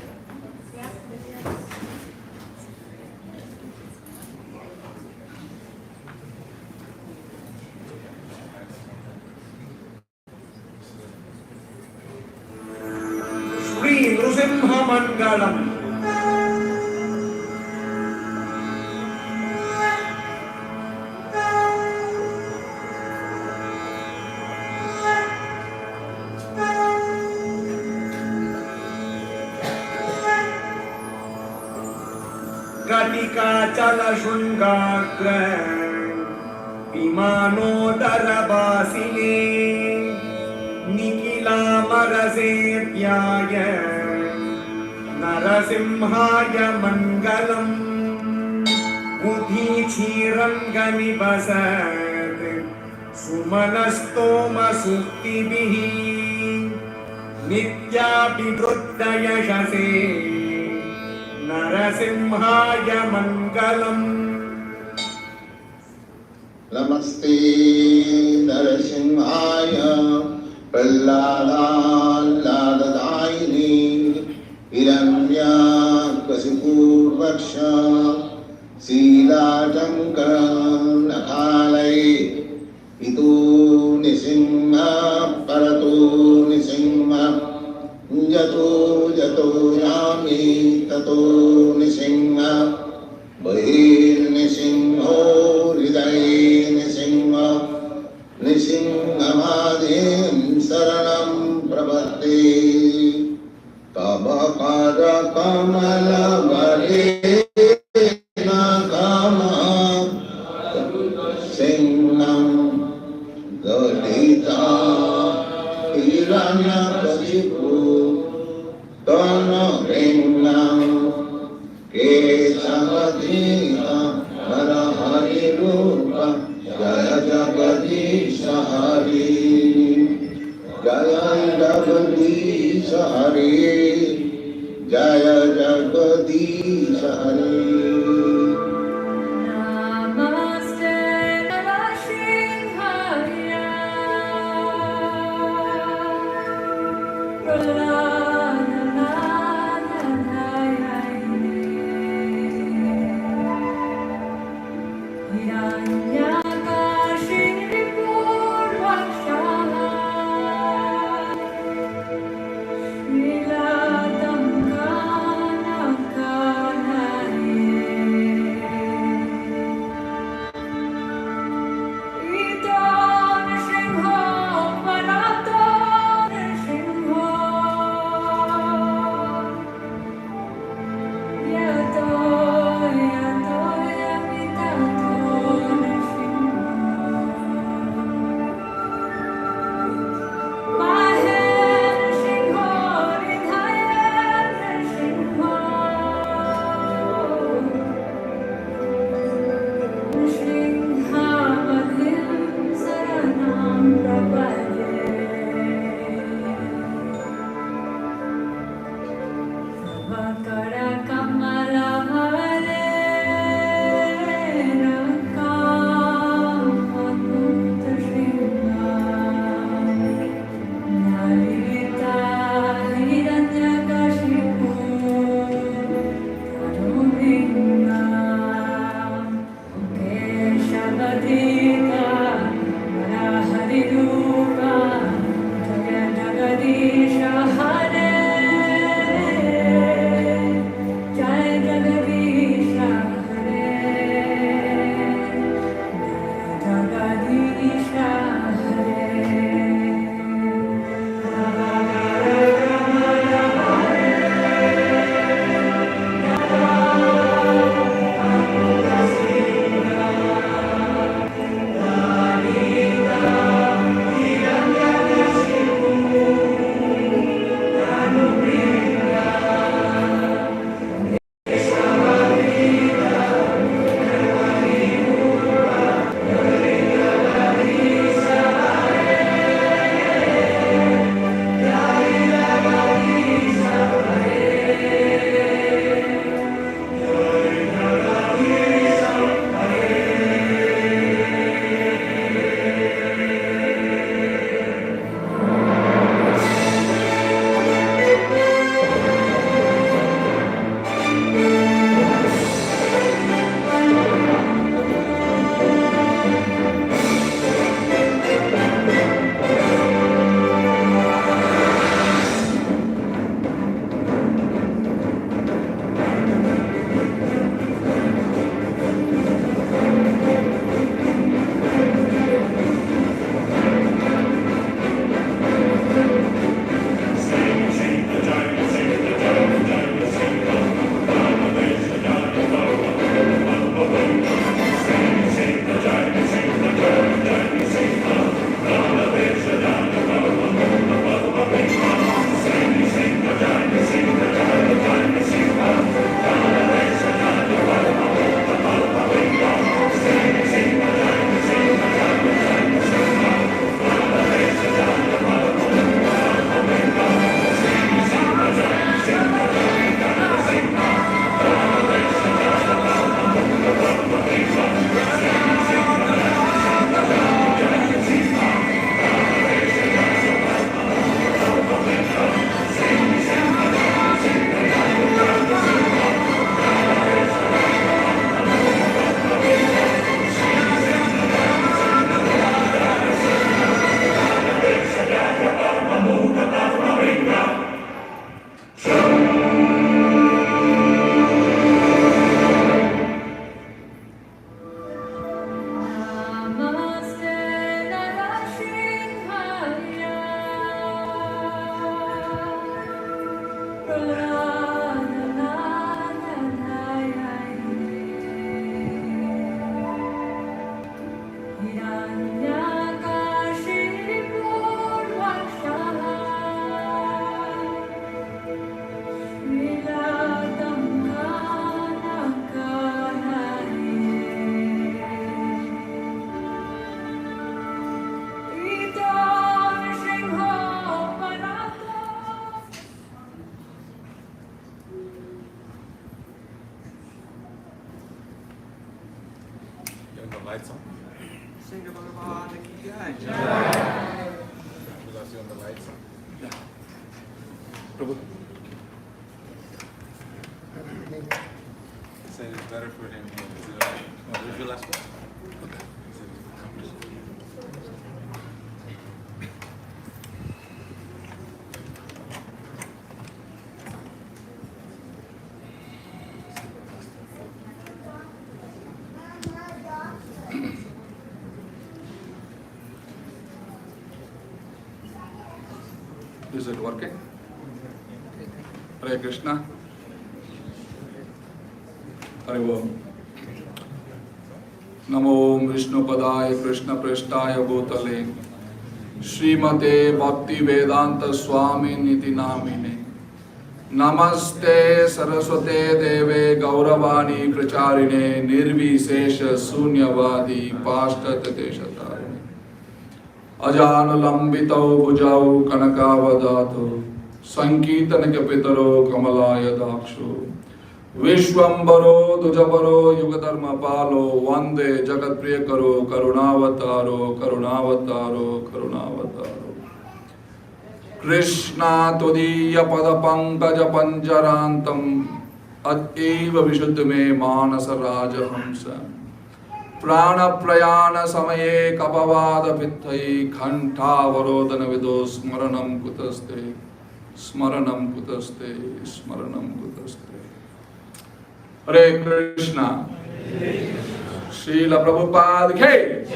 Sri Nrsimha Mangalam. शाटिकाचलशृङ्गाग्र विमानोदरवासिने निखिलामरसेव्याय नरसिंहाय मङ्गलम् उदीचीरङ्गनिवसत् सुमनस्तोमसूक्तिभिः नित्याभिवृद्धयशसे नरसिंहाय मङ्गलम् नमस्ते नरसिंहाय प्रह्लादाल्लाददायिने हिरण्याकशिपूर्वक्ष शीलाटङ्कनखालये इतो निसिंह परतो निसिंह यतो यतो यामि ततो निसिंह बहिर्निसिंहो हृदये निसिंह निसिंहमादिं शरणं प्रपद्ये तव पादकमलबले सिंहं गलिता हिरण्यकशिपु तनोरिङ्गं केशवधीः हरहरिरूप जय जगदीश हरि जय जगदीश हरि जय Jagdish Hari lights. Yeah. Prabhu. He said it's better for him here. Is it all right? Want to reveal last one? Okay. He said it's comfortable. Is it working? Hare Krishna. Hare Om. Namo Vishnu Padaya Krishna Prasthaya Bhutale Srimate Bhakti Vedanta Swami Niti Namine Namaste Saraswate Deve Gauravani Pracharine Nirvisesha Sunyavadi Pashtate Shatare Ajanulambitau Bhujau Kanakavadato Sankirtanaka Pitaro Kamalaya Dakshu Vishwambaro Dujabaro Yugadharma Palo Vande Jagat Priyakaro Karunavataro Karunavataro Karunavataro Krishna Todiya Pada Pankaja Panjarantam At-eva Vishuddhame Manasa Raja Hamsa Prana Prayana Samaye Kapavada Pitthai Khanta Varodana Vido Smaranam Kutaste Smaranam Kutaste Smaranam Kutaste Hare Krishna Srila Prabhupada Ki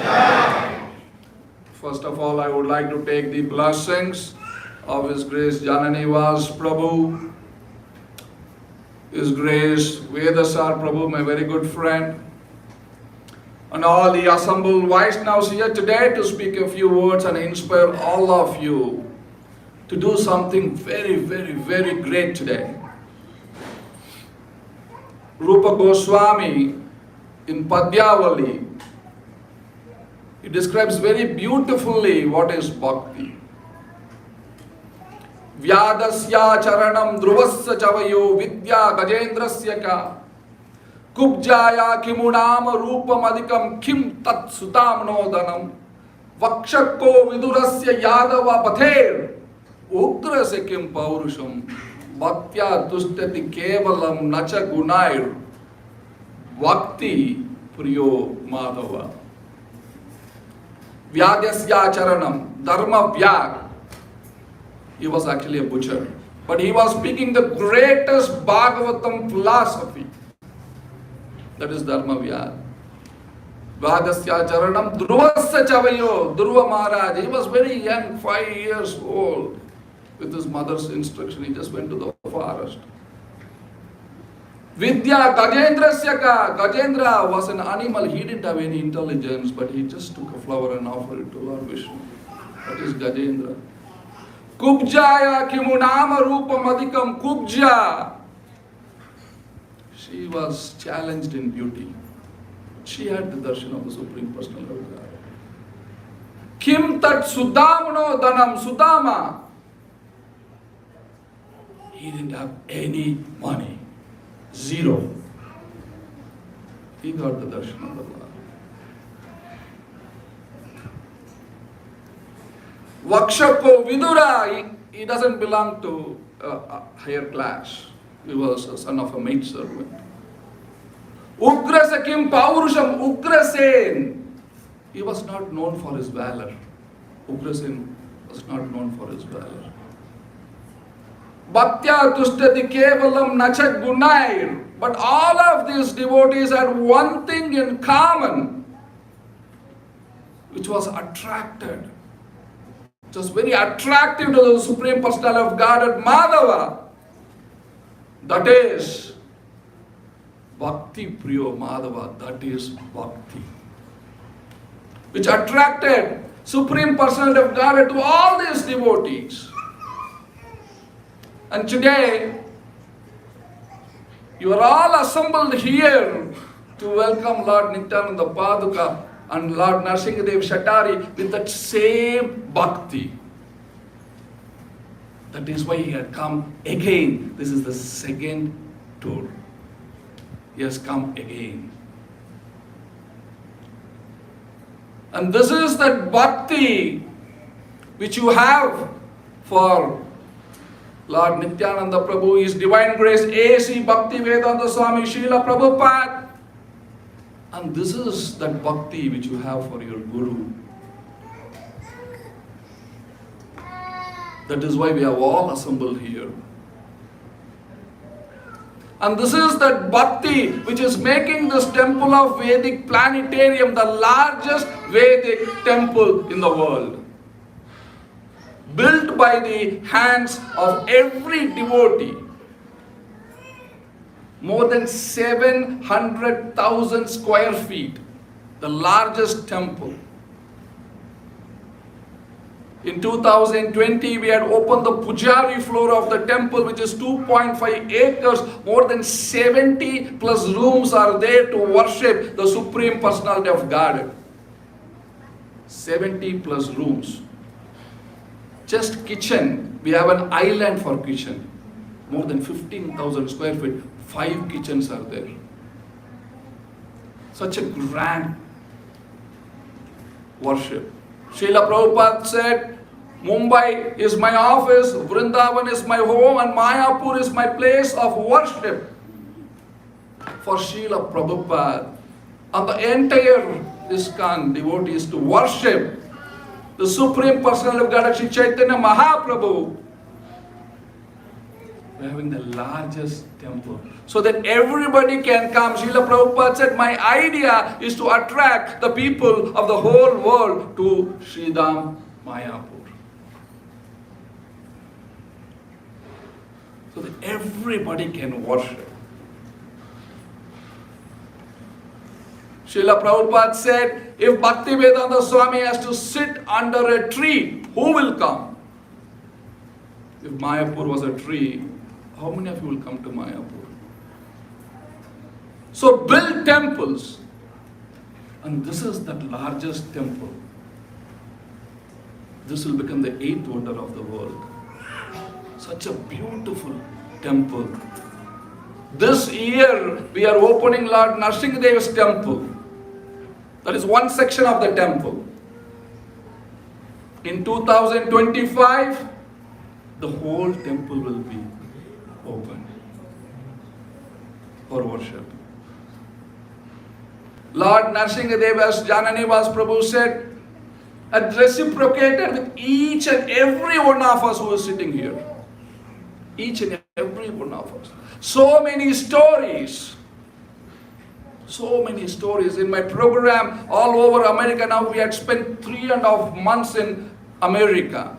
First of all, I would like to take the blessings of His Grace Jananivāsa Prabhu, His Grace Vedasar Prabhu, my very good friend, and all the assembled Vaishnavas here today to speak a few words and inspire all of you to do something very, very, very great today. Rupa Goswami in Padyavali, he describes very beautifully what is bhakti. Vyadasya charanam dhruvasya chavayo vidya gajendrasya ka kubjaya kimunama rupam adikam kim tat sutamno danam vakshakko vidurasya yadava pather ugrasya kim paurusham bhaktya tushtati kevalam nacha gunair bhakti priyo madhava. Vyadasya charanam, dharma vyag. He was actually a butcher, but he was speaking the greatest Bhagavatam philosophy. That is dharma vyag. Vyadasya charanam dhruvasya chavayo. Dhruva Maharaj, he was very young, 5 years old. With his mother's instruction, he just went to the forest. Vidya Gajendrasya ka. Gajendra was an animal, he didn't have any intelligence, but he just took a flower and offered it to Lord Vishnu. That is Gajendra. Kubjaya kimunama rupam adikam kubja. She was challenged in beauty. She had the darshan of the Supreme Personality of God. Kim tat sudamno danam sudama. He didn't have any money. Zero. He got the darshan of the Lord. Vakshako Vidura, he doesn't belong to a higher class. He was a son of a maid servant. Ugrasa Kim Paurusham Ugrasen. He was not known for his valor. Ugrasen was not known for his valor. Bhaktya Tushtati Kevalam Nachak Gunair. But all of these devotees had one thing in common, which was attracted. It was very attractive to the Supreme Personality of Godhead, Madhava. That is Bhakti Priyo Madhava. That is Bhakti, which attracted Supreme Personality of Godhead to all these devotees. And today, you are all assembled here to welcome Lord Nityananda Paduka and Lord Narsingadev Shatari with that same bhakti. That is why he had come again. This is the second tour. He has come again. And this is that bhakti which you have for Lord Nityananda Prabhu, His Divine Grace A.C. Bhakti Vedanta Swami Srila Prabhupada. And this is that bhakti which you have for your Guru. That is why we have all assembled here. And this is that bhakti which is making this temple of Vedic planetarium the largest Vedic temple in the world. Built by the hands of every devotee. More than 700,000 square feet. The largest temple. In 2020, we had opened the Pujari floor of the temple, which is 2.5 acres. More than 70 plus rooms are there to worship the Supreme Personality of Godhead. 70 plus rooms. Just kitchen, we have an island for kitchen. More than 15,000 square feet. 5 kitchens are there. Such a grand worship. Srila Prabhupada said, Mumbai is my office, Vrindavan is my home, and Mayapur is my place of worship. For Srila Prabhupada and the entire ISKCON devotees to worship the Supreme Personality of Godhead, Sri Chaitanya Mahaprabhu. We are having the largest temple so that everybody can come. Srila Prabhupada said, my idea is to attract the people of the whole world to Sridham Mayapur. So that everybody can worship. Srila Prabhupada said, if Bhaktivedanta Swami has to sit under a tree, who will come? If Mayapur was a tree, how many of you will come to Mayapur? So build temples. And this is the largest temple. This will become the 8th wonder of the world. Such a beautiful temple. This year we are opening Lord Nrsimhadeva's temple. That is one section of the temple. In 2025, the whole temple will be open for worship. Lord Nrsimhadev, as Jananivāsa Prabhu said, had reciprocated with each and every one of us who is sitting here. Each and every one of us. So many stories. So many stories. In my program all over America now, we had spent 3.5 months in America.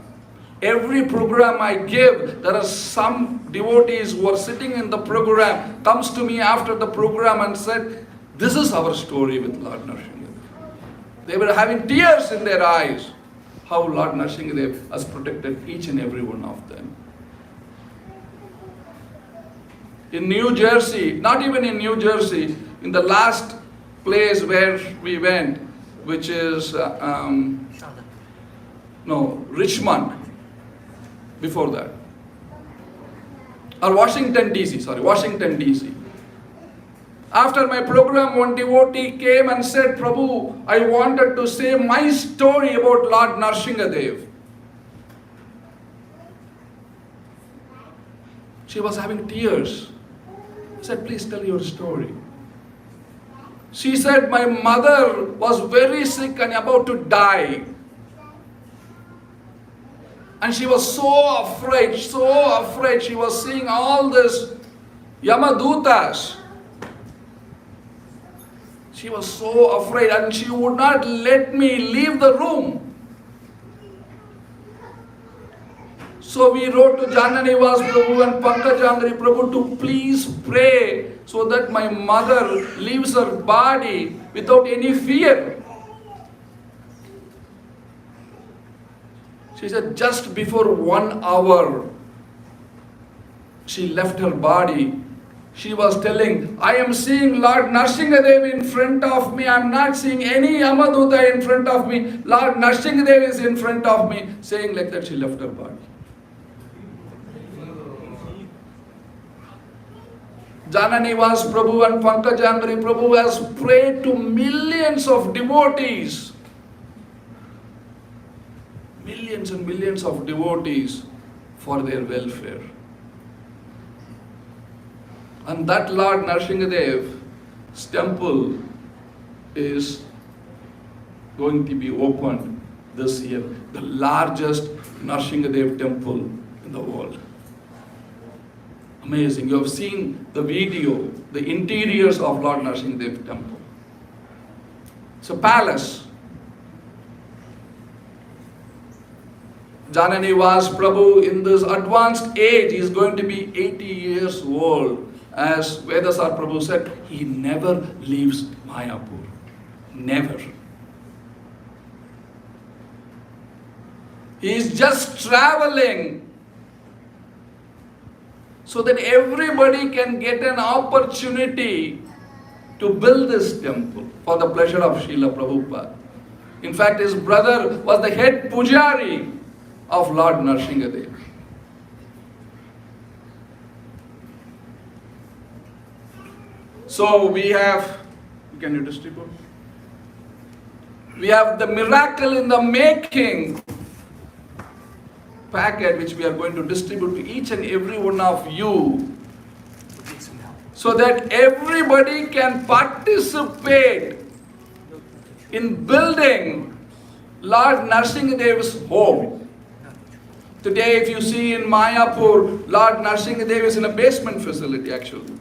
Every program I give, there are some devotees who are sitting in the program, comes to me after the program and said, this is our story with Lord Nrsimhadev. They were having tears in their eyes, how Lord Nrsimhadev has protected each and every one of them. In New Jersey, not even in New Jersey, in the last place where we went, which is, Richmond, before that. Or Washington DC. After my program, one devotee came and said, Prabhu, I wanted to say my story about Lord Nrsimhadev. She was having tears. I said, please tell your story. She said, my mother was very sick and about to die. And she was so afraid. She was seeing all this Yamadutas. She was so afraid and she would not let me leave the room. So we wrote to Jananivāsa Prabhu and Pankajangri Prabhu to please pray so that my mother leaves her body without any fear. She said just before 1 hour, she left her body. She was telling, I am seeing Lord Nrsimhadev in front of me. I am not seeing any Yamaduta in front of me. Lord Nrsimhadev is in front of me. Saying like that, she left her body. Jananivāsa Prabhu and Pankajangri Prabhu has prayed to millions of devotees. Millions and millions of devotees. for their welfare. And that Lord Nrsingadev's temple is going to be opened this year, the largest Nrsingadev temple in the world. Amazing. You have seen the video, the interiors of Lord Nrsingadev temple. It's a palace. Jananivāsa Prabhu in this advanced age is going to be 80 years old. As Vedasar Prabhu said, he never leaves Mayapur. Never. He is just traveling so that everybody can get an opportunity to build this temple for the pleasure of Srila Prabhupada. In fact, his brother was the head pujari of Lord Nrsingadev. So we have, can you distribute? We have the miracle in the making packet which we are going to distribute to each and every one of you so that everybody can participate in building Lord Nrsingadev's home. Today if you see in Mayapur, Lord Nrsingadev is in a basement facility actually.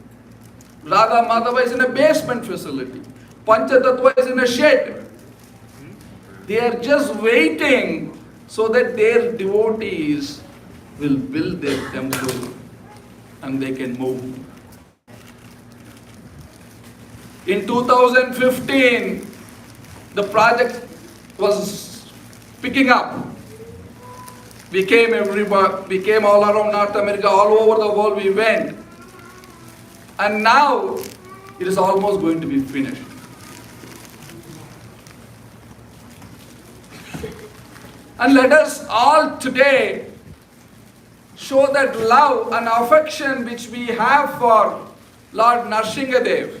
Radha Madhava is in a basement facility. Panchatattva is in a shed. They are just waiting so that their devotees will build their temple and they can move. In 2015, the project was picking up. We came all around North America, all over the world we went. And now it is almost going to be finished. And let us all today show that love and affection which we have for Lord Nrsingadev,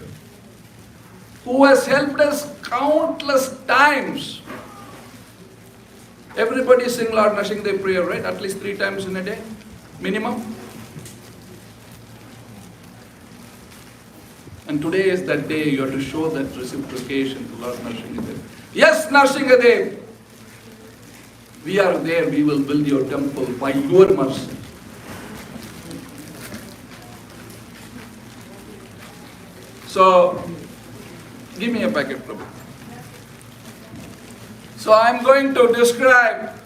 who has helped us countless times. Everybody sing Lord Nrsingadev prayer, right? At least 3 times in a day, minimum. And today is that day you have to show that reciprocation to Lord Nrsingadev. Yes, Nrsingadev, we are there, we will build your temple by your mercy. So, give me a packet, Prabhu. So I am going to describe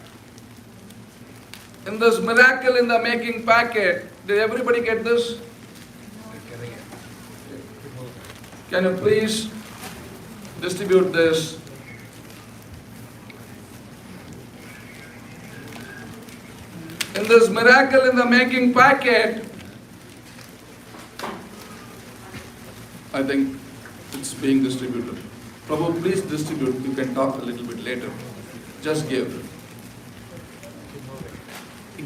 in this miracle in the making packet. Did everybody get this? Can you please distribute this? In this miracle in the making packet, I think it's being distributed. Prabhu, please distribute. You can talk a little bit later. Just give.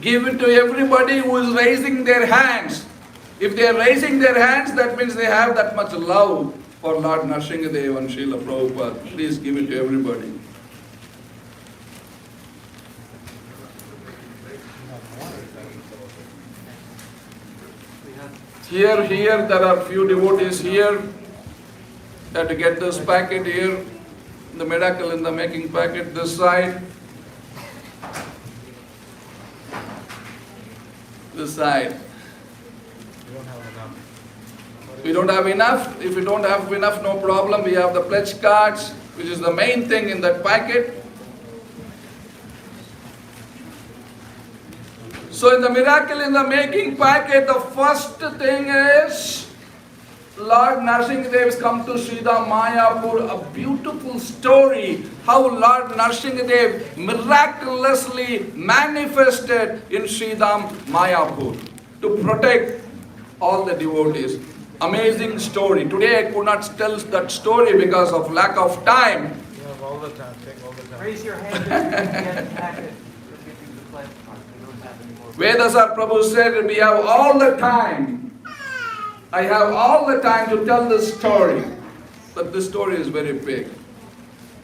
Give it to everybody who is raising their hands. If they are raising their hands, that means they have that much love for Lord Nrsingadev and Srila Prabhupada. Please give it to everybody. Here, there are few devotees here. You have to get this packet here, the miracle in the making packet, this side. This side. We don't have enough. If we don't have enough, no problem. We have the pledge cards, which is the main thing in that packet. So in the miracle in the making packet, the first thing is Lord Nrsingadev has come to Sridham Mayapur, a beautiful story how Lord Nrsingadev miraculously manifested in Sridham Mayapur to protect all the devotees. Amazing story. Today I could not tell that story because of lack of time. You have all the time, take all the time. Raise your hand if you get a packet for giving the pledge card. We don't have any more. Vedasar Prabhu said we have all the time. I have all the time to tell this story. But this story is very big.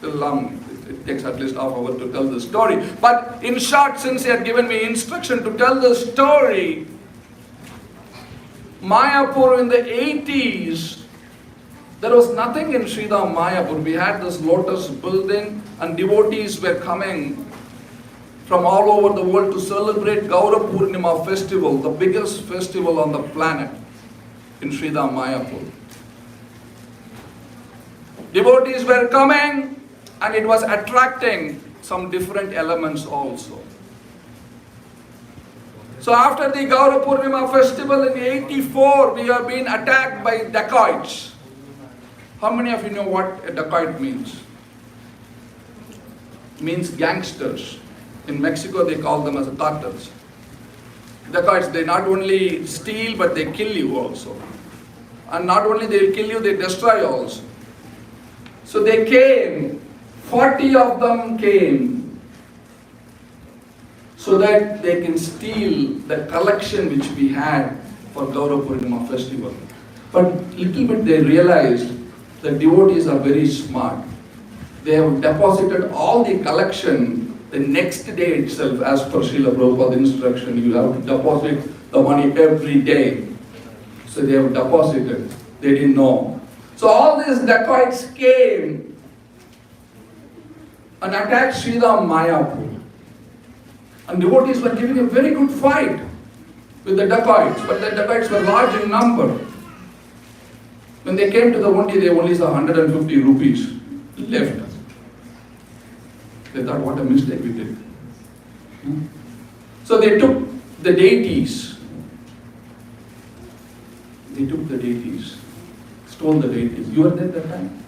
It's long. It takes at least half an hour to tell the story. But in short, since he had given me instruction to tell the story, Mayapur in the 80s, there was nothing in Sridham Mayapur. We had this lotus building and devotees were coming from all over the world to celebrate Gaura Purnima festival, the biggest festival on the planet in Sridham Mayapur. Devotees were coming and it was attracting some different elements also. So after the Gaura Purnima festival in 84, we have been attacked by dacoits. How many of you know what a dacoit means? It means gangsters. In Mexico, they call them as cartels. Dacoits, they not only steal, but they kill you also. And not only they kill you, they destroy also. So they came, 40 of them came, so that they can steal the collection which we had for Gaura Purnima festival. But little bit they realized that devotees are very smart. They have deposited all the collection the next day itself, as per Srila Prabhupada's instruction. You have to deposit the money every day. So they have deposited. They didn't know. So all these dacoits came and attacked Sridham Mayapur. And devotees were giving a very good fight with the dacoits, but the dacoits were large in number. When they came to the Hundi, they only saw 150 rupees left. They thought, what a mistake we did. So they took the deities. They took the deities, stole the deities. You were there that time?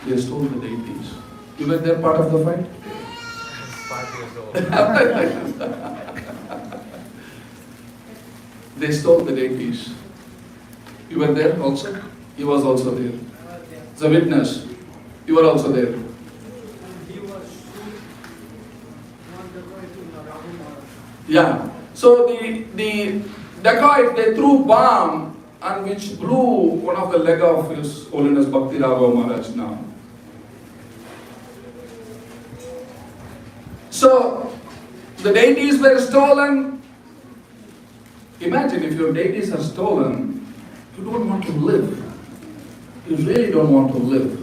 They stole the deities. You were there part of the fight? 5 years old. They stole the deities. You were there also? He was also there. As a witness, you were also there. Yeah. So the dacoit, they threw bomb and which blew one of the leg of His Holiness Bhakti Raghav Maharaj now. So the deities were stolen. Imagine if your deities are stolen, you don't want to live. You really don't want to live.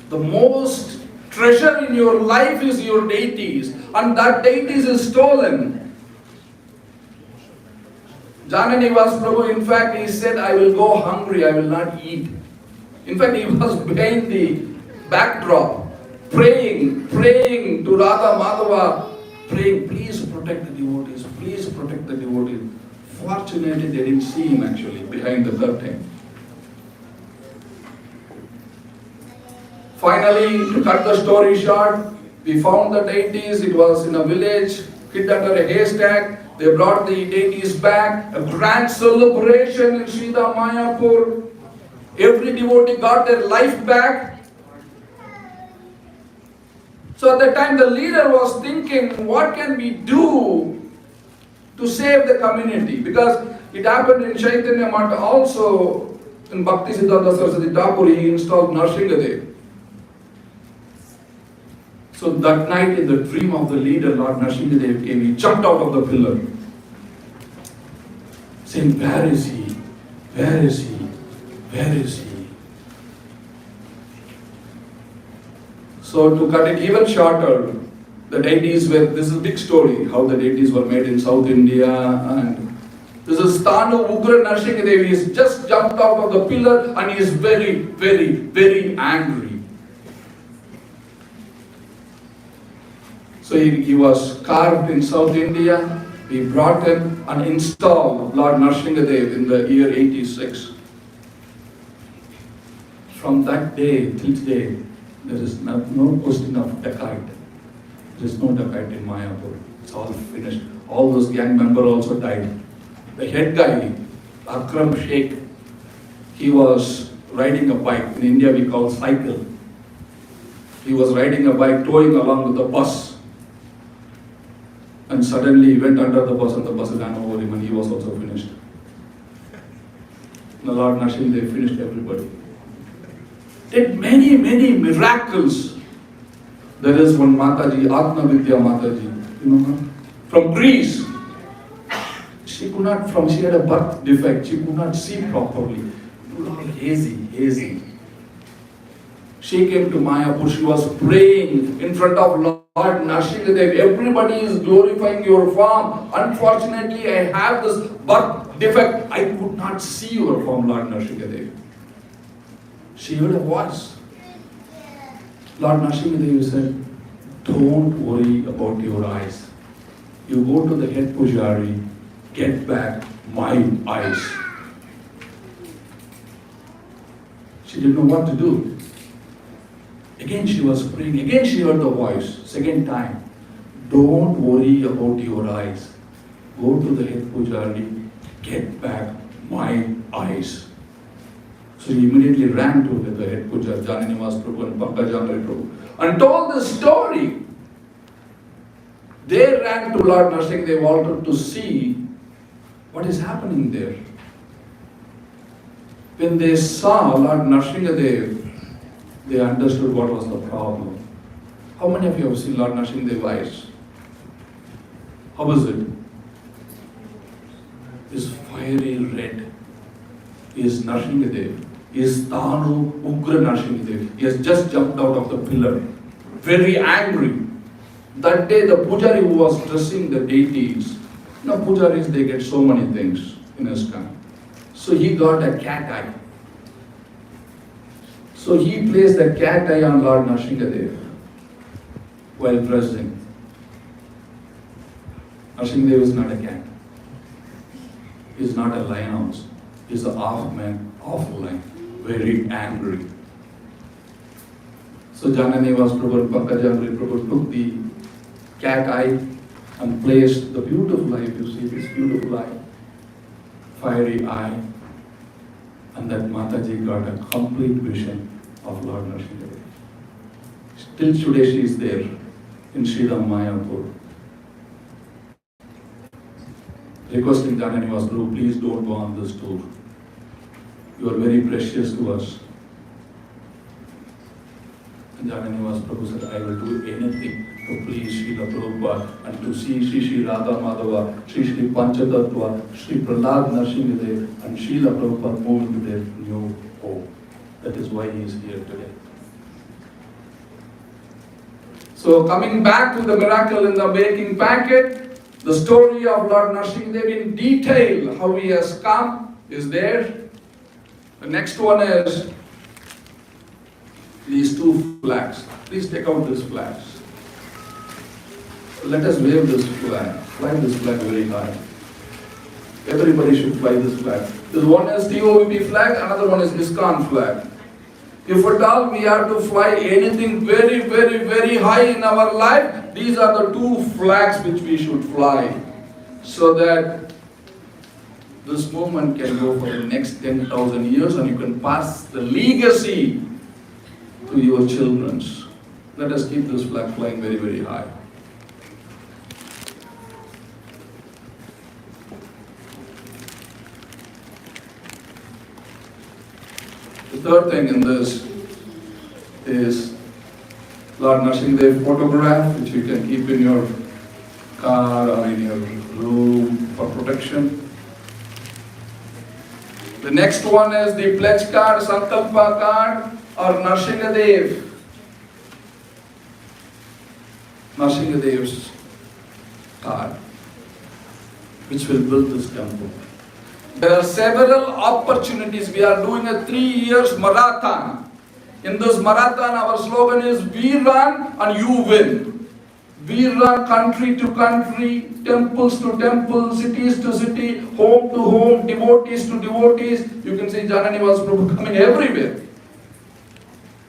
The most treasure in your life is your deities, and that deities is stolen. Jananivāsa Prabhu, in fact, he said, I will go hungry, I will not eat. In fact, he was behind the backdrop, praying to Radha Madhava, praying, please protect the devotees, please protect the devotees. Fortunately, they didn't see him actually behind the curtain. Finally, to cut the story short, we found the deities. It was in a village, hid under a haystack. They brought the deities back. A grand celebration in Sridham Mayapur. Every devotee got their life back. So at that time, the leader was thinking, what can we do to save the community? Because it happened in Chaitanya Mata also, in Bhakti Siddhanta Saraswati Thakur, he installed Narsinghadev. So that night in the dream of the leader, Lord Narsinghadev came, he jumped out of the pillar, saying, where is he? Where is he? Where is he? So to cut it even shorter, the deities were, this is a big story, how the deities were made in South India, and this is Stanu Ugra Narsinghadev. He has just jumped out of the pillar and he is very, very, very angry. So he was carved in South India. We brought him and installed Lord Narsinghadev in the year 86. From that day till today, there is no question of dacoit. There is no dacoit in Mayapur. It's all finished. All those gang members also died. The head guy, Akram Sheikh, he was riding a bike. In India we call cycle. He was riding a bike, towing along with the bus. And suddenly he went under the bus and the bus ran over him and he was also finished. The Lord Narsinghadev finished everybody. Did many, many miracles. There is one Mataji, Atma Vidya Mataji, you know, from Greece. She had a birth defect, she could not see properly. It was like hazy. She came to Mayapur, she was praying in front of Lord Nrsimhadev. Everybody is glorifying your form. Unfortunately, I have this birth defect. I could not see your form, Lord Nrsimhadev. She heard a voice. Lord Nrsimhadev said, don't worry about your eyes. You go to the head pujari, get back my eyes. She didn't know what to do. Again she was praying, again she heard the voice, second time. Don't worry about your eyes. Go to the head pujari, get back my eyes. So he immediately ran to the head pujari, Jananivāsa Prabhu and Pankajamari Prabhu, and told the story. They ran to Lord Nrsimhadev altar to see what is happening there. When they saw Lord Nrsimhadev, they understood what was the problem. How many of you have seen Lord Nrsimhadev's eyes? How is it? It's fiery red. He is Nrsimhadev. He is Tanu Ugra Nrsimhadev. He has just jumped out of the pillar. Very angry. That day the pujari who was dressing the deities, pujaris they get so many things in ISKCON. So he got a cat eye. So he placed the cat eye on Lord Nrsimhadev while dressing. Nrsimhadev is not a cat. He is not a lioness. He is a half man, half lion, very angry. So Jananivāsa Prabhu and Pankajamari Prabhu took the cat eye and placed the beautiful eye, you see this beautiful eye, fiery eye, and that Mataji got a complete vision of Lord Nrsimhadev. Till today she is there in Sridham Mayapur. Requesting Jananivāsa Prabhu, please don't go on this tour. You are very precious to us. And Jananivāsa Prabhu said, I will do anything to please Srila Prabhupada and to see Sri Radha Madhava, Sri Panchatattva, Sri Prahlad Nrsimhadev and Srila Prabhupada moving to their new home. That is why he is here today. So coming back to the miracle in the baking packet, the story of Lord Nrsimhadev in detail, how he has come, is there. The next one is these two flags. Please take out these flags. Let us wave this flag. Fly this flag very high. Everybody should fly this flag. This one is TOVP flag, another one is ISKCON flag. If at all we have to fly anything very, very, very high in our life, these are the two flags which we should fly, so that this movement can go for the next 10,000 years and you can pass the legacy to your children. Let us keep this flag flying very, very high. The third thing in this is Lord Nrsimhadev photograph, which you can keep in your car or in your room for protection. The next one is the pledge card, Sankalpa card, or Nrsimhadev. Nrsimhadev's card, which will build this temple. There are several opportunities. We are doing a 3 years marathon. In this marathon, our slogan is, we run and you win. We run country to country, temples to temple, cities to city, home to home, devotees to devotees. You can see Jananivāsa Prabhu coming everywhere.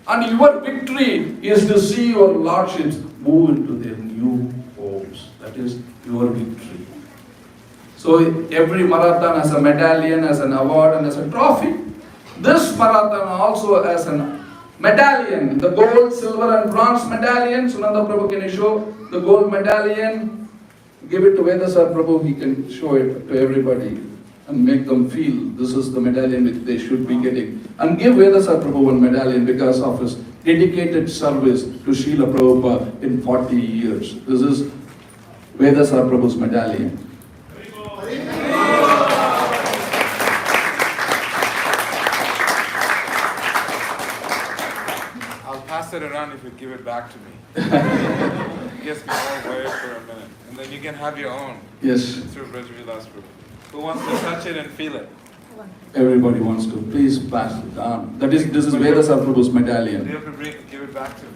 And your victory is to see your lordships move into their new homes. That is your victory. So every marathon has a medallion, has an award and has a trophy. This marathon also has a medallion, the gold, silver and bronze medallion. Sunanda Prabhu, can you show the gold medallion? Give it to Vedasar Prabhu, he can show it to everybody and make them feel this is the medallion which they should be getting. And give Vedasar Prabhu one medallion because of his dedicated service to Srila Prabhupada in 40 years. This is Vedasar Prabhu's medallion. I'll pass it around if you give it back to me. You guys can all wear it for a minute. And then you can have your own. Yes, Through Brajvilas Prabhu. Who wants to touch it and feel it? everybody wants to. Please pass it on. This is Vedasar Prabhu's medallion. You have to give it back to me.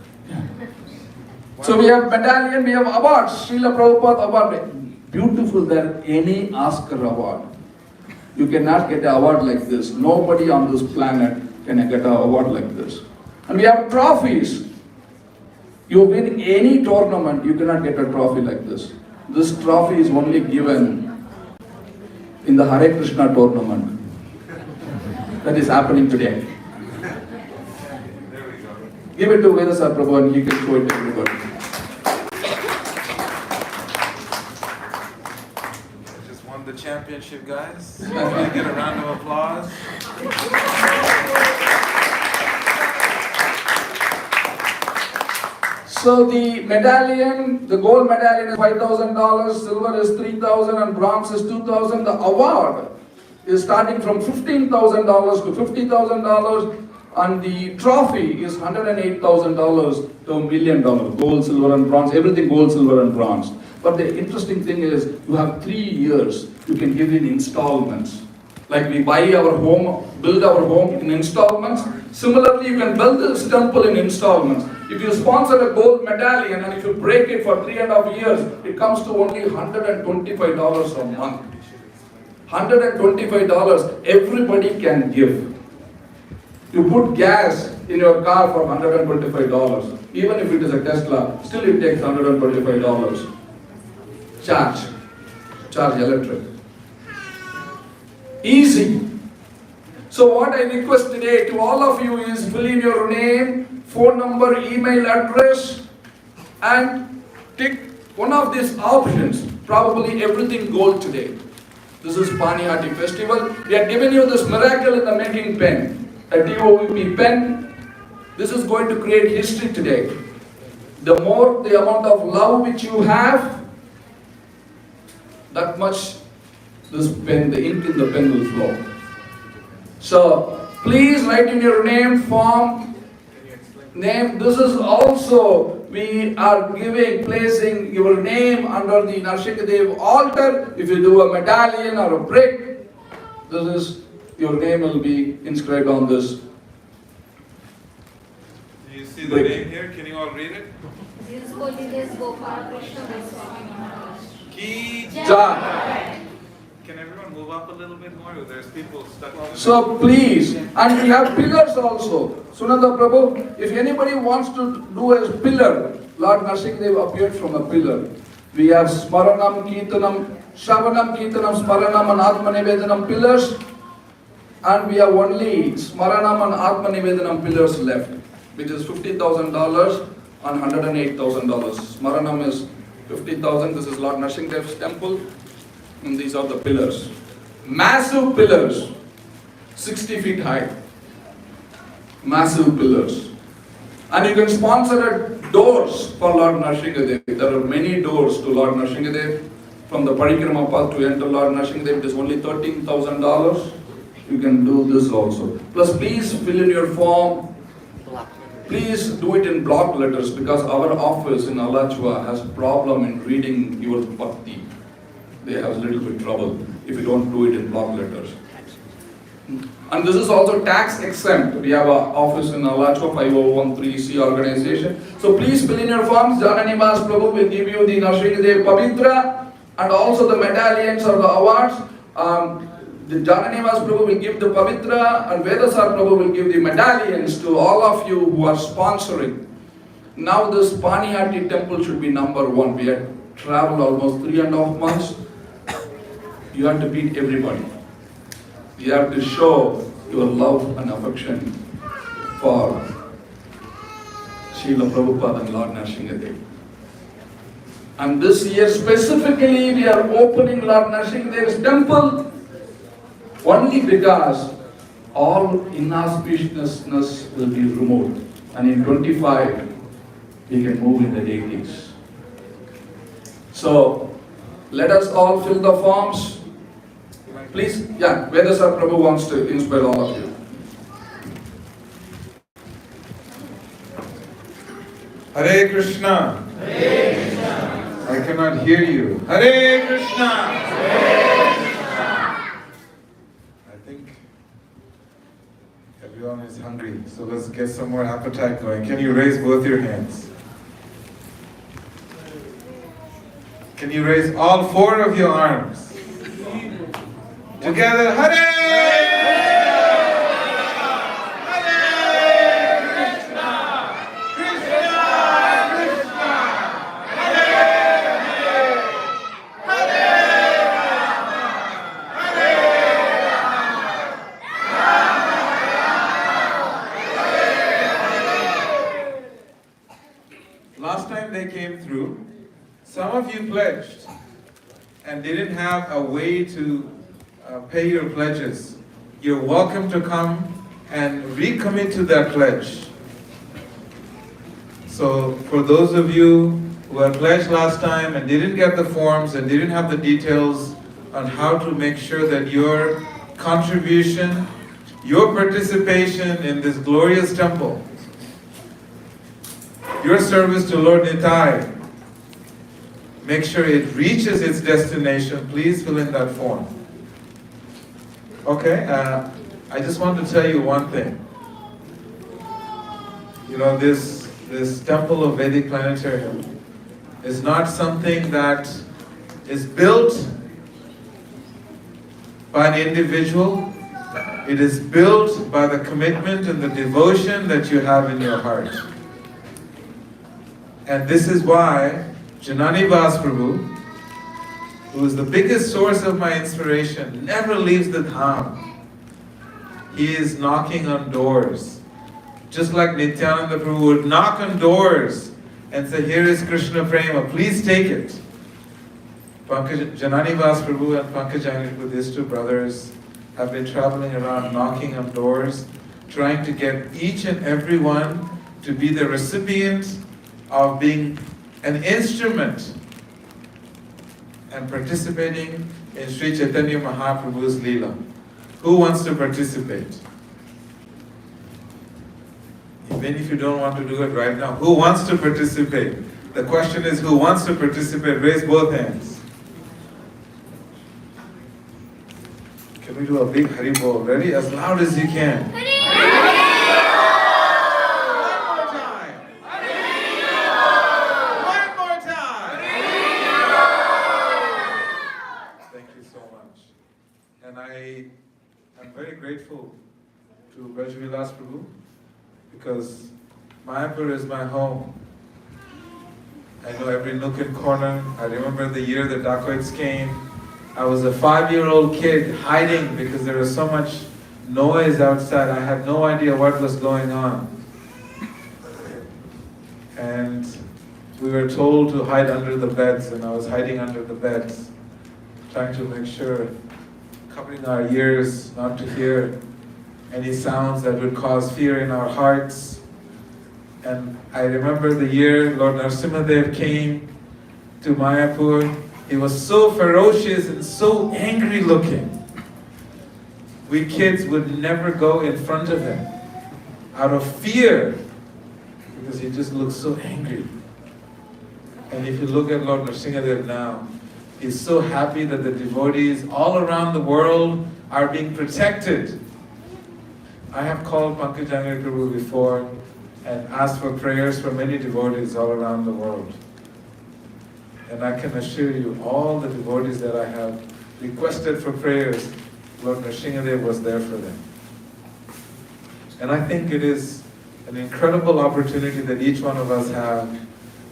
So we have medallion, we have awards. Srila Prabhupada award. Beautiful than any Oscar award. You cannot get an award like this. Nobody on this planet can get an award like this. And we have trophies. You win any tournament, you cannot get a trophy like this. This trophy is only given in the Hare Krishna tournament. That is happening today. There we go. Give it to Vedasar Prabhu and he can show it to everybody. Just won the championship, guys. Can you get a round of applause? So the medallion, the gold medallion is $5,000, silver is $3,000 and bronze is $2,000. The award is starting from $15,000 to $50,000 and the trophy is $108,000 to $1 million. Gold, silver and bronze, everything gold, silver and bronze. But the interesting thing is you have 3 years, you can give in installments. Like we buy our home, build our home in installments. Similarly, you can build this temple in installments. If you sponsor a gold medallion and if you break it for 3.5 years, it comes to only $125 a month. $125, everybody can give. You put gas in your car for $125. Even if it is a Tesla, still it takes $125. Charge electric. Easy. So what I request today to all of you is fill in your name, phone number, email address and take one of these options. Probably everything gold today. This is Panihati festival. We are giving you this miracle in the making pen. A DOVP pen. This is going to create history today. The more the amount of love which you have, that much this pen, the ink in the pen will flow. So please write in your name, form, name. This is also, we are placing your name under the Narsingadev altar. If you do a medallion or a brick, this is, your name will be inscribed on this. Do you see the name here? Can you all read it? Ki Jai. Can everyone move up a little bit more? There's people stuck on the So please, and we have pillars also. Sunanda Prabhu, if anybody wants to do a pillar, Lord Narsingadev appeared from a pillar. We have Smaranam, Kirtanam, Shravanam, Kirtanam, Smaranam and Atma Nivedanam pillars. And we have only Smaranam and Atma Nivedanam pillars left, which is $50,000 and $108,000. Smaranam is 50,000. This is Lord Narsingadev's temple. And these are the pillars. Massive pillars, 60 feet high. Massive pillars. And you can sponsor doors for Lord Narsingadev. There are many doors to Lord Narsingadev. From the Parikrama path to enter Lord Narsingadev, it is only $13,000. You can do this also. Plus, please fill in your form. Please do it in block letters because our office in Alachua has a problem in reading your bhakti. They have a little bit trouble if you don't do it in block letters. And this is also tax exempt. We have an office in Alachua, 5013C organization. So please fill in your forms. Jananivāsa Prabhu will give you the Narsingadev Pavitra and also the medallions or the awards. The Jananivāsa Prabhu will give the Pavitra and Vedasar Prabhu will give the medallions to all of you who are sponsoring. Now this Panihati temple should be number 1. We had traveled almost 3.5 months. You have to beat everybody. You have to show your love and affection for Srila Prabhupada and Lord Narsingadev. And this year specifically we are opening Lord Narsingadev's temple only because all inauspiciousness will be removed. and in 25 we can move in the deities. So let us all fill the forms. Please, yeah, Vedasa Prabhu wants to inspire all of you. Hare Krishna. Hare Krishna. I cannot hear you. Hare Krishna. Hare Krishna. I think everyone is hungry, so let's get some more appetite going. Can you raise both your hands? Can you raise all four of your arms? Together, Hare! Last time they came through, some of you pledged and didn't have a way to pay your pledges. You're welcome to come and recommit to that pledge. So for those of you who had pledged last time and didn't get the forms and didn't have the details on how to make sure that your contribution, your participation in this glorious temple, your service to Lord Nitai, make sure it reaches its destination, please fill in that form. Okay, I just want to tell you one thing. You know, this temple of Vedic Planetarium is not something that is built by an individual. It is built by the commitment and the devotion that you have in your heart. And this is why Jananivāsa Prabhu, who is the biggest source of my inspiration, never leaves the dham. He is knocking on doors. Just like Nityananda Prabhu would knock on doors and say, here is Krishna Prema, please take it. Jananivāsa Prabhu and Pankajani Prabhu, these two brothers, have been traveling around knocking on doors, trying to get each and every one to be the recipient of being an instrument and participating in Sri Chaitanya Mahaprabhu's Leela. Who wants to participate? Even if you don't want to do it right now, who wants to participate? The question is, who wants to participate? Raise both hands. Can we do a big Hari Bol? Ready? As loud as you can. I'm very grateful to Braj Prabhu because Mayapur is my home. I know every nook and corner. I remember the year the dacoits came. I was a 5-year-old kid hiding because there was so much noise outside. I had no idea what was going on. And we were told to hide under the beds, and I was hiding under the beds, trying to make sure, covering our ears, not to hear any sounds that would cause fear in our hearts. And I remember the year Lord Narasimhadev came to Mayapur. He was so ferocious and so angry looking. We kids would never go in front of him out of fear because he just looked so angry. And if you look at Lord Narasimhadev now, he's so happy that the devotees all around the world are being protected. I have called Pankajani Prabhu before and asked for prayers for many devotees all around the world. And I can assure you, all the devotees that I have requested for prayers, Lord Narasimhadev was there for them. And I think it is an incredible opportunity that each one of us have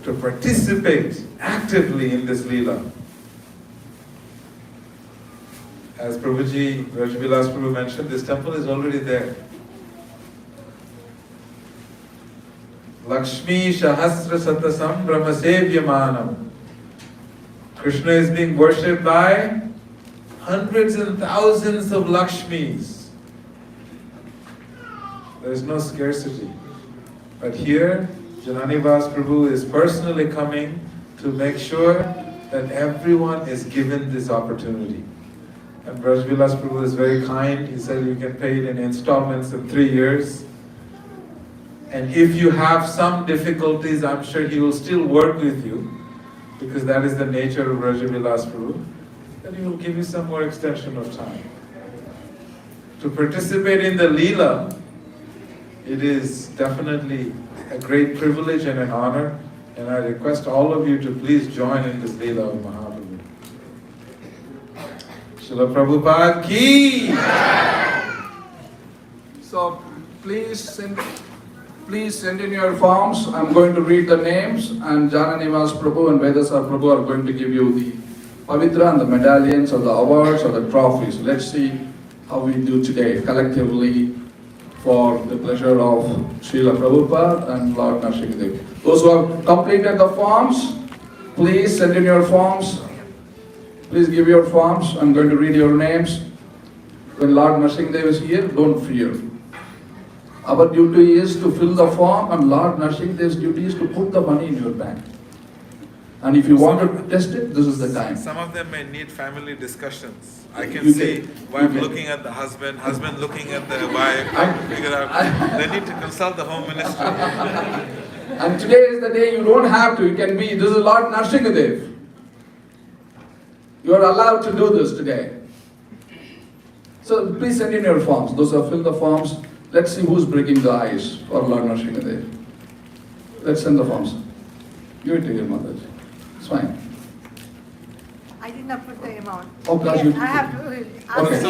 to participate actively in this Leela. As Prabhuji, Rajvilas Prabhu mentioned, this temple is already there. Lakshmi Shahasra Satasam Brahmasevyamanam. Krishna is being worshipped by hundreds and thousands of Lakshmis. There is no scarcity. But here, Jananivāsa Prabhu is personally coming to make sure that everyone is given this opportunity. And Braj-Vilas Prabhu is very kind. He said you can pay it in installments in 3 years. And if you have some difficulties, I'm sure he will still work with you, because that is the nature of Braj-Vilas Prabhu. Then he will give you some more extension of time. To participate in the Leela, it is definitely a great privilege and an honor, and I request all of you to please join in this Leela of Mahaprabhu. Srila Prabhupada ki! So please send in your forms. I'm going to read the names, and Jananivāsa Prabhu and Vedasa Prabhu are going to give you the Pavitra and the medallions or the awards or the trophies. Let's see how we do today collectively for the pleasure of Srila Prabhupada and Lord Nrsimhadev. Those who have completed the forms, please send in your forms. Please give your forms. I'm going to read your names. When Lord Nrsimhadev is here, don't fear. Our duty is to fill the form, and Lord Nrsimhadev's duty is to put the money in your bank. And if you want to test it, this is the time. Some of them may need family discussions. I can You see can- wife you can- looking at the husband, husband looking at the wife, trying to figure out. They need to consult the home ministry. And today is the day you don't have to. You can be, this is Lord Nrsimhadev. You are allowed to do this today. So please send in your forms. Those who have filled the forms, let's see who's breaking the ice for Lord Nrsimhadev. Let's send the forms. Give it to your mother. It's fine. I did not put the amount. Oh, gosh, Yes, you- I have to. Okay.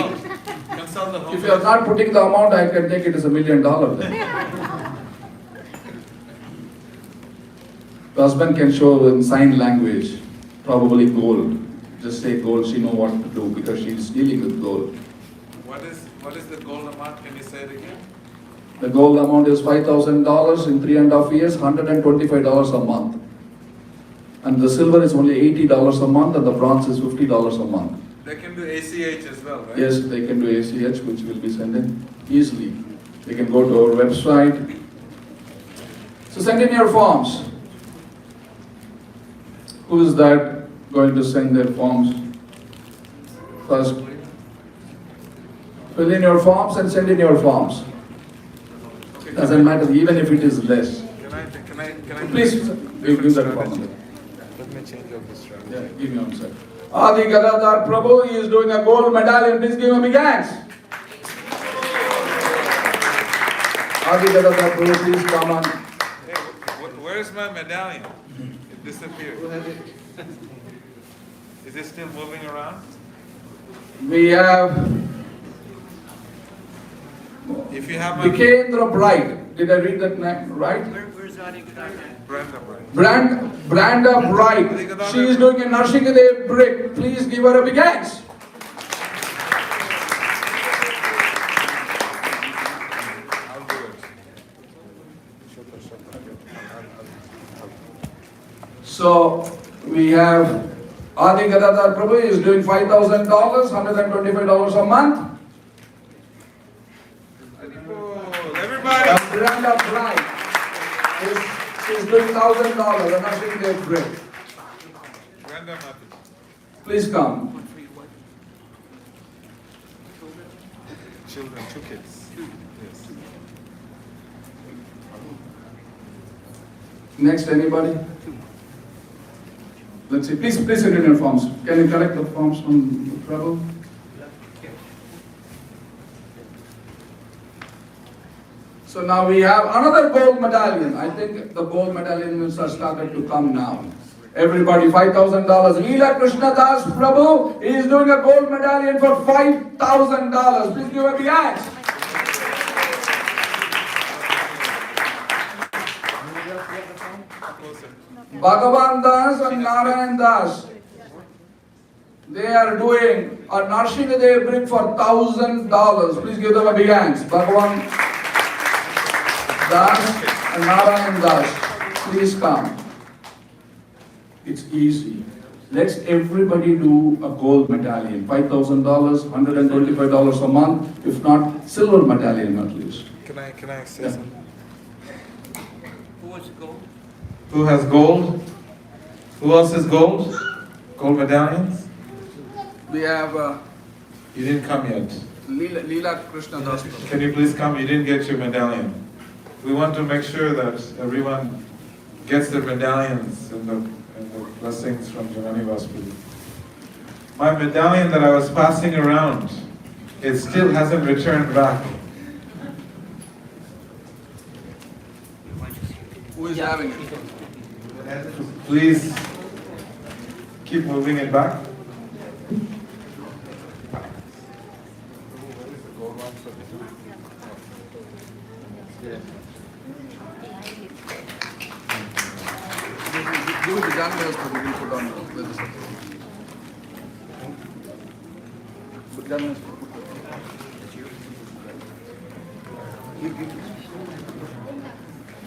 Consult the home If you are not putting the amount, I can take it as $1 million then. The husband can show in sign language, probably gold. Just say gold, she know what to do because she is dealing with gold. What is the gold amount? Can you say it again? The gold amount is $5,000 in 3.5 years, $125 a month. And the silver is only $80 a month, and the bronze is $50 a month. They can do ACH as well, right? Yes, they can do ACH, which will be sent in easily. They can go to our website. So send in your forms. Who is that going to send their forms first? Fill in your forms and send in your forms. Doesn't matter, even if it is less. Can I Please give that strategy? form. Let me change up the strategy. Yeah, give me one sec. Adi Gadadhar Prabhu, he is doing a gold medallion. Please give him a big hands. Adi Gadadhar Prabhu, please come on. Hey, where's my medallion? It disappeared. Is it still moving around? We have If you have my Vikendra Bright. Did I read that name right? Where's Adi Gadadhar? Brenda, right? Branda Bright. She is doing a Nrsimhadev brick. Please give her a big hands. I'll do it. So we have Adi Gadadhar Prabhu is doing $5,000, $125 a month. Oh, everybody! And Branda Bright is doing $1,000, a Nrsimhadev brick. Brenda Mati. Please come. Children, 2 kids. Yes. Next, anybody? Let's see. Please send in your forms. Can you collect the forms from Prabhu? So now we have another gold medallion. I think the gold medallions are started to come now. Everybody, $5,000. Leela Krishna Das Prabhu is doing a gold medallion for $5,000. Please give a big hand. Bhagavan Das and Narayan Das, they are doing a Nrsimhadev brick for $1,000. Please give them a big hand. Bhagavan Das and Narayan Das, please come. It's easy. Let's everybody do a gold medallion. $5,000, $125 a month. If not, silver medallion at least. Can I say something? wants gold? Who has gold? Who else has gold? Gold medallions? We have You didn't come yet. Leela Krishna Das. Can you please come? You didn't get your medallion. We want to make sure that everyone gets their medallions and the blessings from Jananivāsa. My medallion that I was passing around, it still hasn't returned back. Who is having it? Please keep moving it back. Give it to Jananivāsa Prabhu, we'll put on the list. Jananivāsa Prabhu.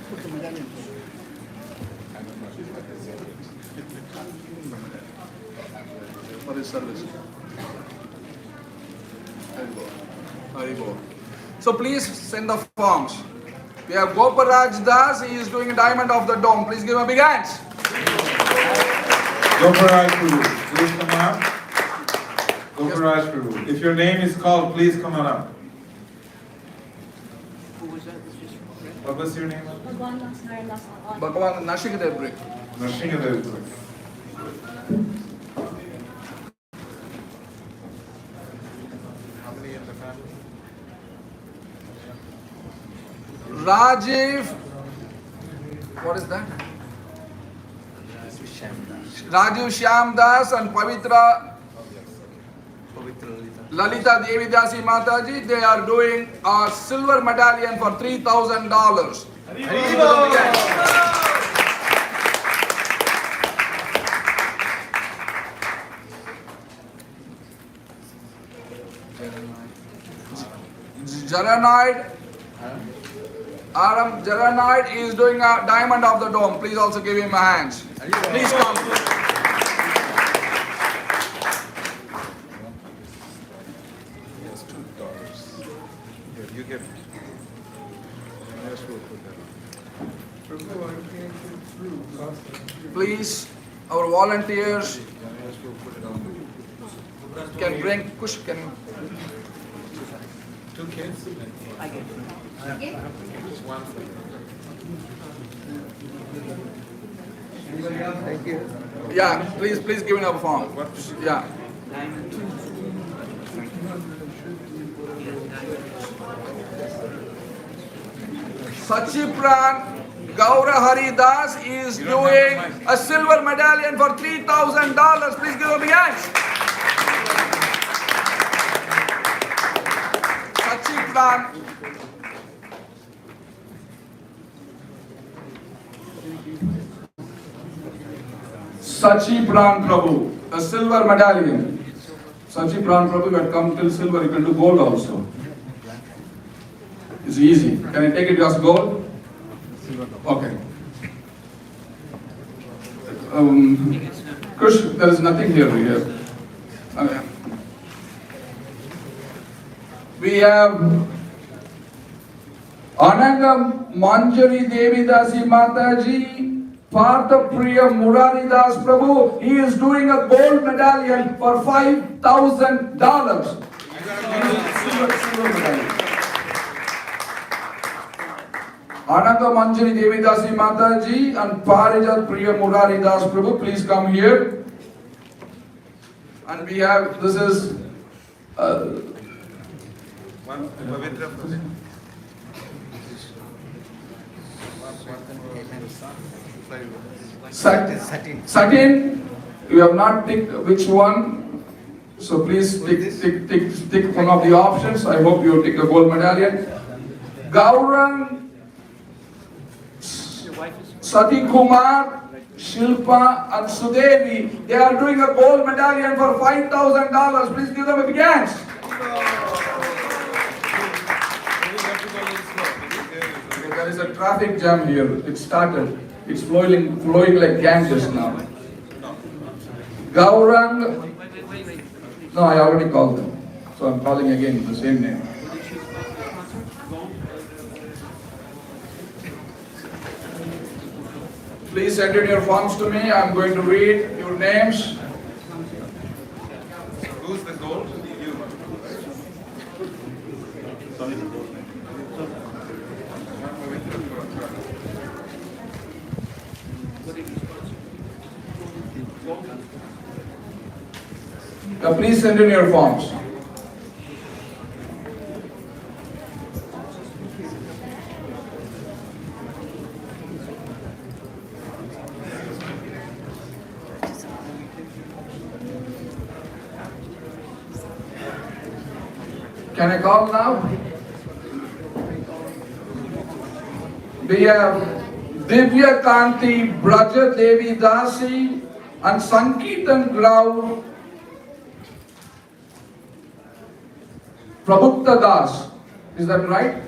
Put the medallion. For his service. Haribol. So please send the forms. We have Goparaj Das, he is doing a diamond of the dome. Please give him a big hand. Goparaj Prabhu, please come on up. Goparaj Prabhu. If your name is called, please come on up. Who was that? What was your name? Bhagavan Nashikadev Brick. Nrsingadev. How many in the family? Rajiv, what is that? Rajiv Shyamdas and Pavitra Lalita Devidasi Mataji, they are doing a silver medallion for $3,000. Aram Jaranoid is doing a diamond of the dome. Please also give him a hand. Please come. He has $2. Here, you give it. Yes, we'll put that on. Please, our volunteers Yes, we'll put it on. can bring Kush. Can 2 kids? I get it. Just one for you. Thank you. yeah, please give him a form. Yeah. Diamond. Sachipran Gaura Haridas is doing a silver medallion for $3,000. Please give him a hand. Sachipran. Sachipran Prabhu, a silver medallion. Sachipran Prabhu had come till silver, you can do gold also. It's easy. Can I take it as gold? Okay. Kush, there is nothing here. Okay. We have Ananga Manjari Devidasi Mataji, Partha Priya Muraridas Prabhu. He is doing a gold medallion for $5,000. Silver medallion. Ananda Manjari Devidasi Mataji and Parijat Priya Muraridas Prabhu, please come here. And we have, this is One Pavitra for them. Satin. You have not ticked which one, so please tick one of the options. I hope you tick a gold medallion. Gaurang, Sati Kumar, Shilpa and Sudevi, they are doing a gold medallion for $5,000. Please give them a big hand. There is a traffic jam here. It started. It's flowing like Ganges now. Gaurang. Wait. No, I already called them. So I'm calling again the same name. Please send in your forms to me. I'm going to read your names. Who's the gold? You. Now please send in your forms. Can I call now? We have Divya Kanti, Braja Devi Dasi, and Sankirtan Grau, Prabhukta Das. Is that right?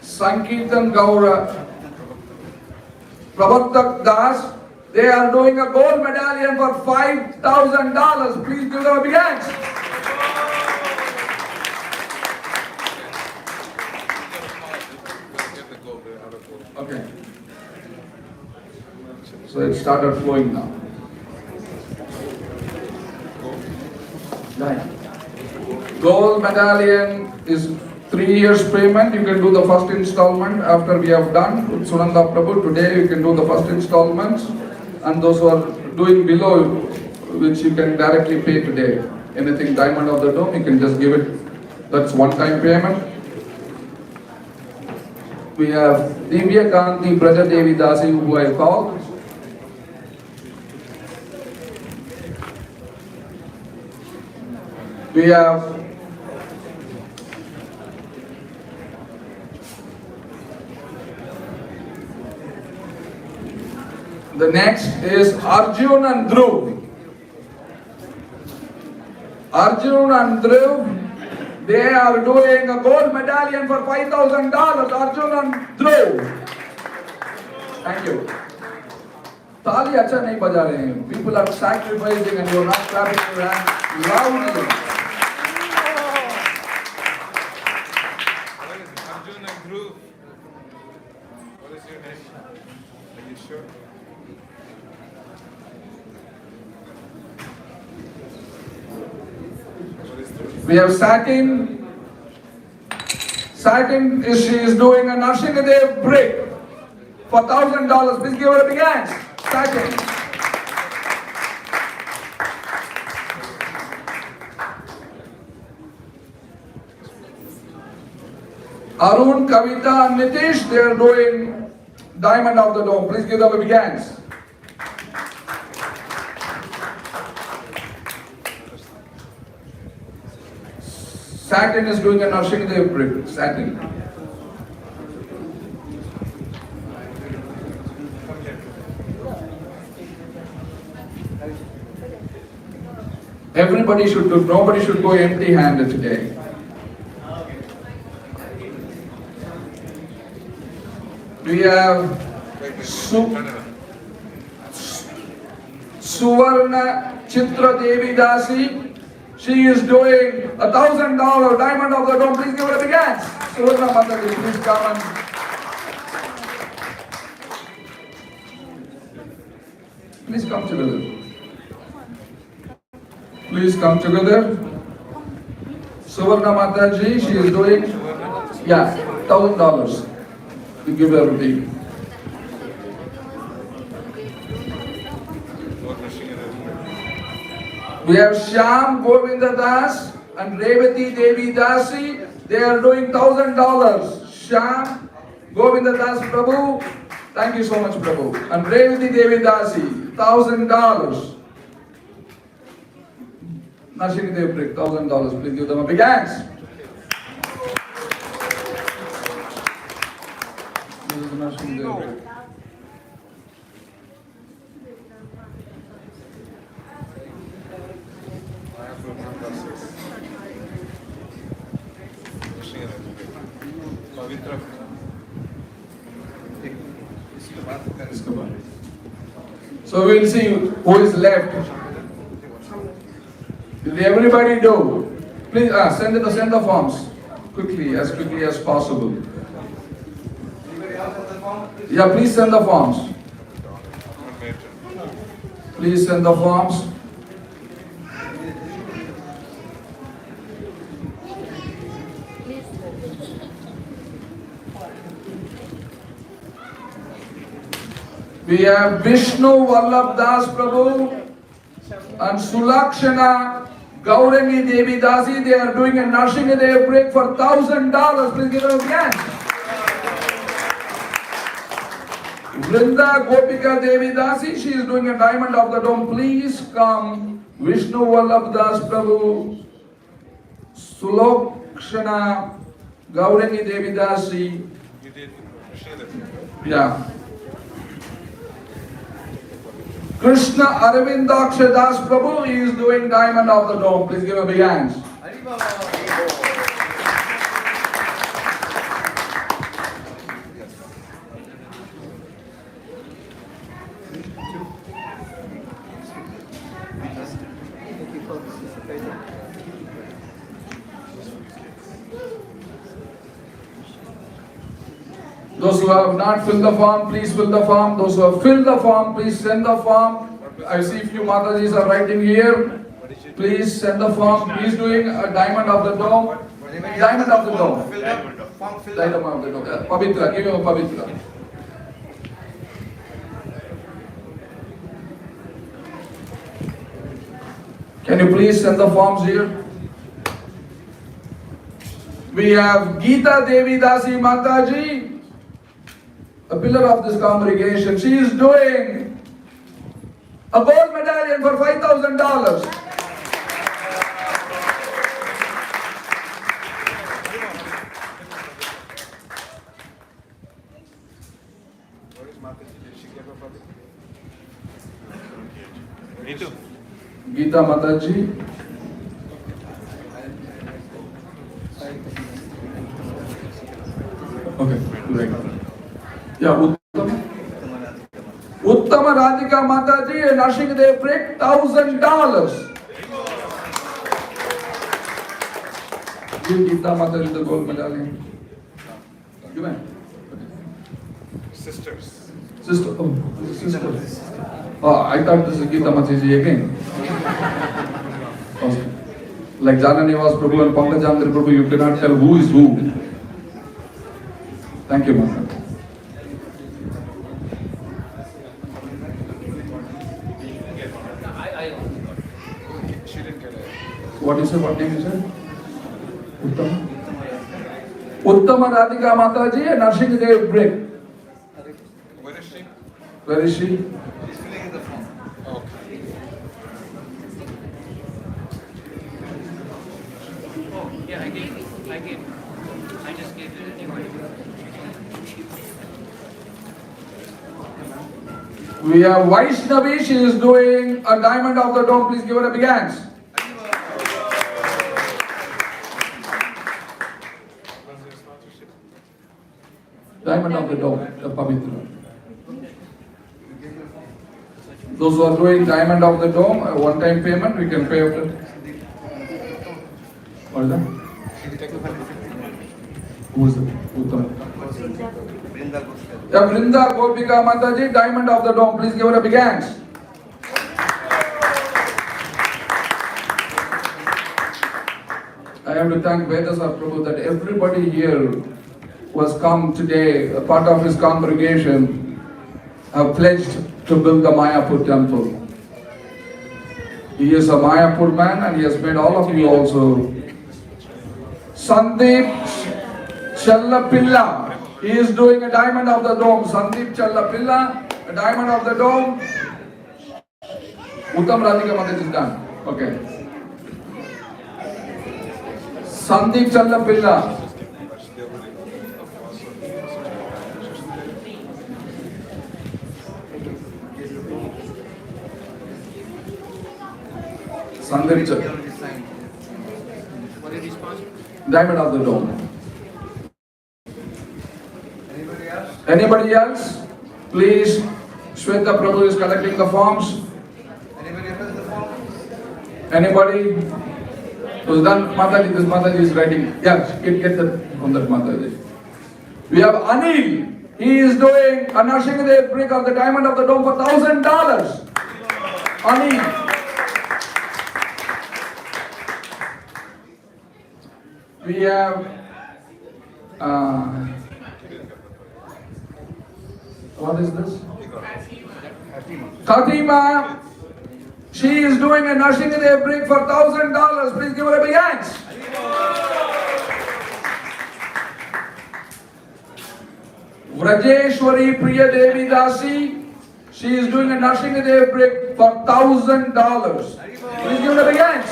Sankirtan Gaura, Prabhukta Das. They are doing a gold medallion for $5,000. Please give them a big hand. Okay. So it started flowing now. Right. Gold medallion is 3 years payment. You can do the first installment after we have done with Sunanda Prabhu. Today you can do the first installments, and those who are doing below, which you can directly pay today. Anything diamond of the dome, you can just give it. That's one-time payment. We have Divya Kanti, Braja Devi Dasi, who I called. We have the next is Arjun and Dhruv. Arjun and Dhruv, they are doing a gold medallion for $5,000. Arjun and Dhruv. Thank you. Tali acha nahi baja rahe hain. People are sacrificing and you are not clapping your hands loudly. Arjun and Dhruv. What is your name? Are you sure? What is this? We have Satin. Satin, she is doing a Narshingadev brick for $1,000. Please give her a big hand. Satin. Arun, Kavita, and Nitish, they are doing Diamond of the Dome. Please give them a big hand. Satin is doing a Narshingadev brick. Satin. Everybody should do, nobody should go empty-handed today. We have Suvarna Chitra Devi Dasi. She is doing $1,000 Diamond of the Dome. Please give her a big hand. Suvarna Mataji, please come and please come together. Please come together. Suvarna Mataji, she is doing, $1,000. We give her a big. We have Shyam Govinda Das and Revati Devi Dasi. They are doing $1,000. Shyam Govinda Das Prabhu. Thank you so much, Prabhu. And Revati Devi Dasi, $1,000. Narshingadev brick, $1,000. Please give them a big hand. This is Narshingadev brick. So we'll see who is left. Will everybody do? Please send the forms quickly as possible. Yeah, please send the forms. Please send the forms. We have Vishnu Vallabh Das Prabhu and Sulakshana Gaurangi Devi Dasi. They are doing a Narsinga Dev break for $1,000. Please give them a hand. Vrinda Gopika Devi Dasi, she is doing a Diamond of the Dome. Please come. Vishnu Vallabh Das Prabhu, Sulakshana Gaurangi Devi Dasi. You did share that. Yeah. Krishna Aravindaksha Das Prabhu, he is doing Diamond of the Dome. Please give a big hands. Those who have not filled the form, please fill the form. Those who have filled the form, please send the form. I see a few Matajis are writing here. Please send the form. He is doing a Diamond of the Dome. Diamond of the Dome. Diamond of the Dome. Pavitra, give him a Pavitra. Can you please send the forms here? We have Geeta Devi Dasi Mataji, a pillar of this congregation. She is doing a gold medallion for $5,000. Where is Mataji? Did she give a public? Me too. Geeta Mataji. Okay, great. Yeah, Uttama Radhika Mataji and Narsinga Dev break $1,000. Give Geeta Mataji the gold medallion. Give me. Sisters. Sister, oh, this is sister. Oh, I thought this is Geeta Mataji again. Okay. Like Jananivāsa Prabhu and Pankajandra Prabhu, you cannot tell who is who. Thank you, Mata. She didn't get it. What is her, what name is her? Uttama? Uttama Radhika Mataji and Narsinga Dev break. Where is she? Where is she? She's filling in the form. Okay. Oh, yeah, I just gave it anyway. We have Vaishnavi, she is doing a Diamond of the Dome. Please give her a big hands. Diamond of the Dome, the Pavitra. Those who are doing Diamond of the Dome, a one-time payment, we can pay after. What is that? Who is it? Uttam. Yeah, Vrinda Gopika Mataji, Diamond of the Dome. Please give her a big hands. I have to thank Vedasa Prabhu that everybody here who has come today, a part of his congregation, have pledged to build the Mayapur temple. He is a Mayapur man and he has made all of you also. Sandeep Challapilla, he is doing a Diamond of the Dome. Sandeep Challapilla, a Diamond of the Dome. Uttam Radhika Mataji is done. Okay. Sandeep Challapilla. Sandeep Challapilla. What did he sponsor? Diamond of the Dome. Anybody else? Anybody else? Please, Shweta Prabhu is collecting the forms. Anybody else the form? Anybody? Who's done? Mataji, this Mataji is writing. Yeah, get that from that Mataji. We have Anil. He is doing a Narsinga Dev brick of the Diamond of the Dome for $1,000. Ani. We have what is this? Fatima. She is doing a Narsingadev brick for $1,000. Please give her a big hand. Vrajeshwari Priya Devi Dāsi. She is doing a Narsingadev brick for $1,000. Please give her a big hand.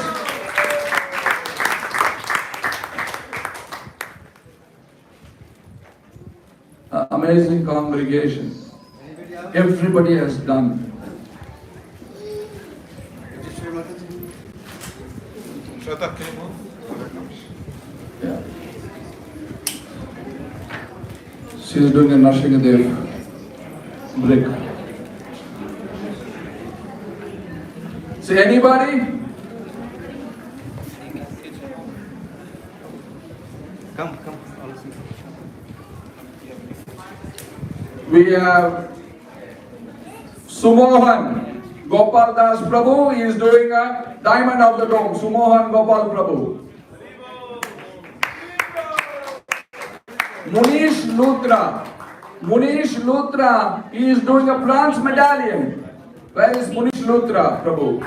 Amazing congregation. Everybody has done. Shraddha, can you move? Yeah. She is doing a Narsingadev brick. See anybody? Come. We have Sumohan Gopal Das Prabhu. He is doing a diamond of the dome. Sumohan Gopal Prabhu. Munish Luthra. He is doing a bronze medallion. Where is Munish Luthra Prabhu?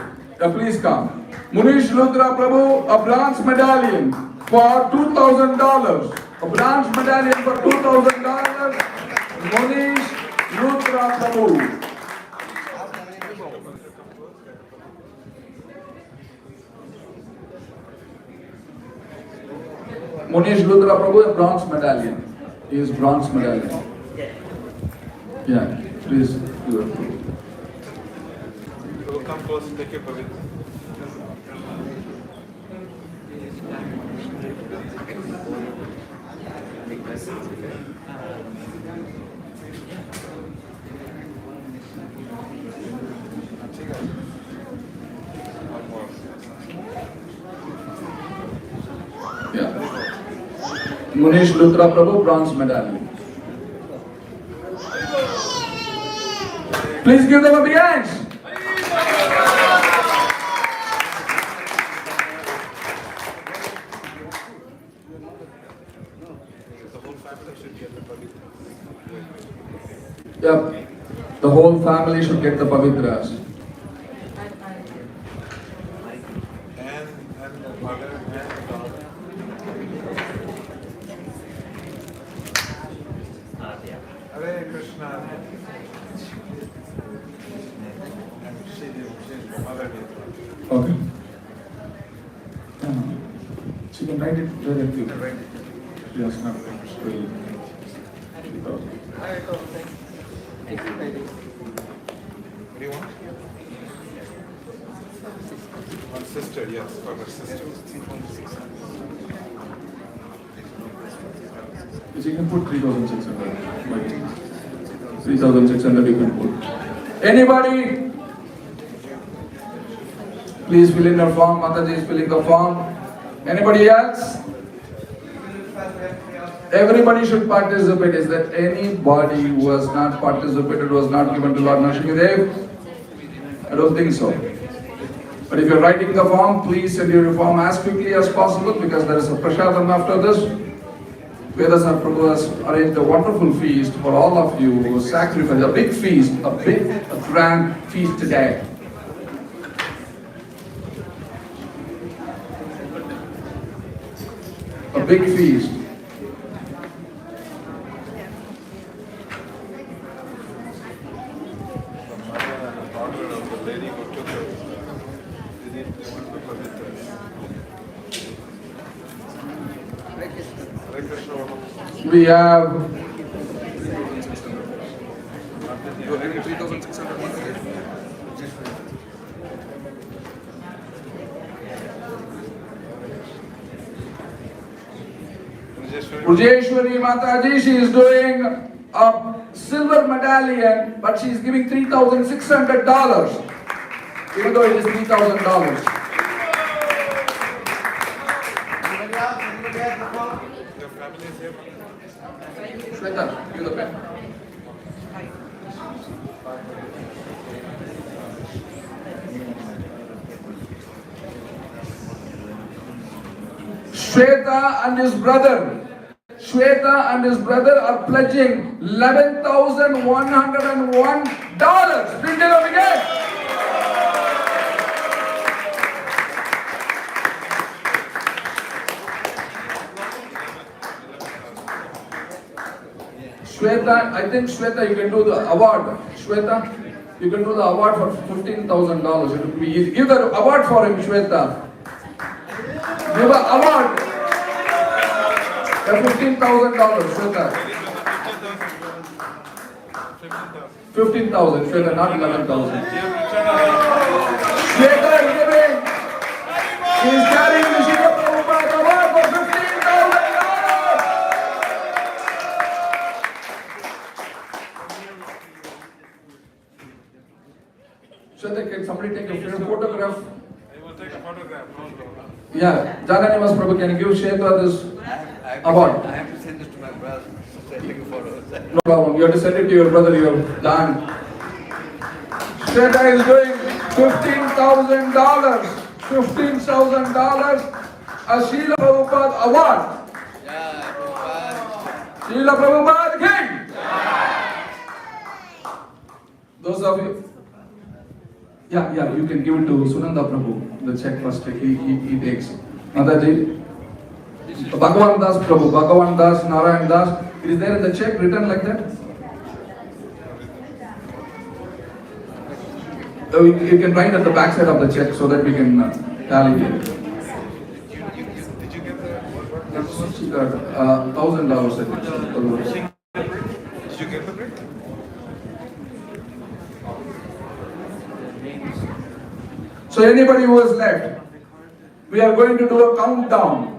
Please come. Munish Luthra Prabhu, a bronze medallion for $2,000. A bronze medallion for $2,000. Munish Luthra Prabhu. Munish Luthra Prabhu, a bronze medallion. He is bronze medallion. Yeah, please do it. You will come close and take your pavitra. Yeah. Munish Luthra Prabhu, bronze medallion. Please give them a big hand. Yep. The whole family should get the pavitras. And the mother and the daughter. Hare Krishna. And she's the mother. Okay. She can write it directly. Yes, not really. What do you want? One sister, yes, for her sister. You can put 3,600. 3,600 you can put. Anybody? Please fill in your form. Mataji is filling the form. Anybody else? Everybody should participate. Is there anybody who has not participated, who has not given to Lord Narsingadev? I don't think so. But if you're writing the form, please send your form as quickly as possible because there is a prasadam after this. Vedasana Prabhu has arranged a wonderful feast for all of you who sacrifice, a big feast, a grand feast today. A big feast. We have Rajeshwari Mataji, she is doing a silver medallion, but she is giving $3,600, even though it is $3,000. Your family is here. Shweta, give the pen. Shweta and his brother are pledging $11,101. Please give them again. Shweta, I think Shweta, you can do the award. Shweta, you can do the award for $15,000. It would be easy. Give the award for him, Shweta. Give an award. $15,000, Shweta. 15,000, Shweta, not 11,000. Shweta is giving. He is carrying the Srila Prabhupada award for $15,000. Shweta, can somebody take a photograph? I will take a photograph. Yeah, Jananivāsa Prabhu, can you give Shweta this award? I have to send this to my brother. So take a photo. No problem. You have to send it to your brother. You have done. Shweta is doing $15,000. $15,000. A Srila Prabhupada award. Srila Prabhupada King. Those of you. Yeah, you can give it to Sunanda Prabhu. The check first. He takes. Mataji. Bhagavan Das Prabhu, Bhagavan Das, Narayan Das. It is there in the check written like that? You can write at the back side of the check so that we can tally it. Did you get the She got $1,000. Did you get the brick? So anybody who is left, we are going to do a countdown.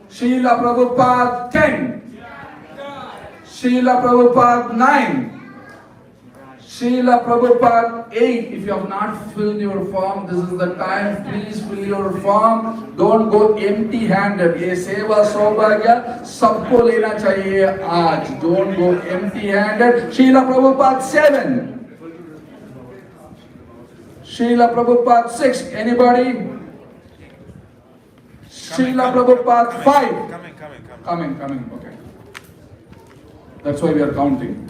Srila Prabhupada 10, Srila Prabhupada 9, Srila Prabhupada 8. If you have not filled your form, this is the time. Please fill your form. Don't go empty-handed. ये सेवा सौभाग्य सबको लेना चाहिए आज. Don't go empty-handed. Srila Prabhupada 7. Srila Prabhupada 6. Anybody? Srila Prabhupada 5. Coming. Okay. That's why we are counting.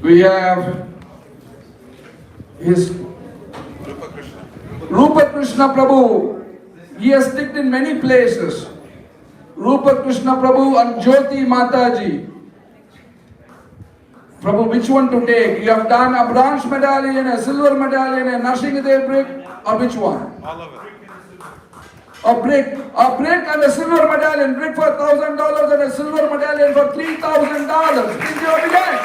We have his Rupa Krishna Prabhu. He has sticked in many places. Rupa Krishna Prabhu and Jyoti Mataji. Prabhu, which one to take? You have done a bronze medallion, a silver medallion, a Nrsimhadev brick, or which one? All of it. A brick and a silver medallion. Brick for $1,000 and a silver medallion for $3,000. Please give it again.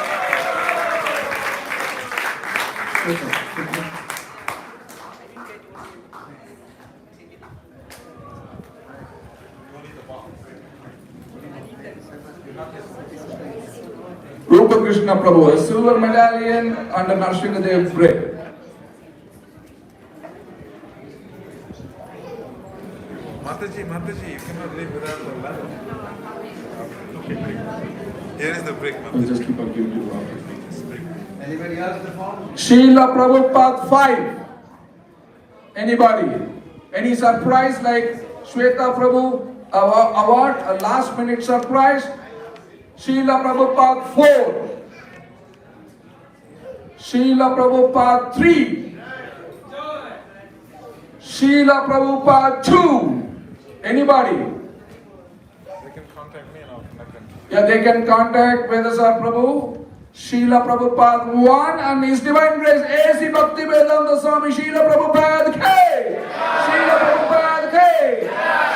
Rupa Krishna Prabhu, a silver medallion and a Nrsimhadev brick. Mataji, you cannot live without the ladder. Here is the brick, I'll Mataji. just keep on giving you one. Anybody else in the form? Srila Prabhupada 5. Anybody? Any surprise like Shweta Prabhu award, a last minute surprise? Srila Prabhupada 4. Srila Prabhupada 3. Srila Prabhupada 2. Anybody? They can contact me and I'll connect them. Yeah, they can contact Vedasar Prabhu. Srila Prabhupada 1 and His Divine Grace A.C. Bhakti Vedanta Swami Srila Prabhupada K. Srila Prabhupada K.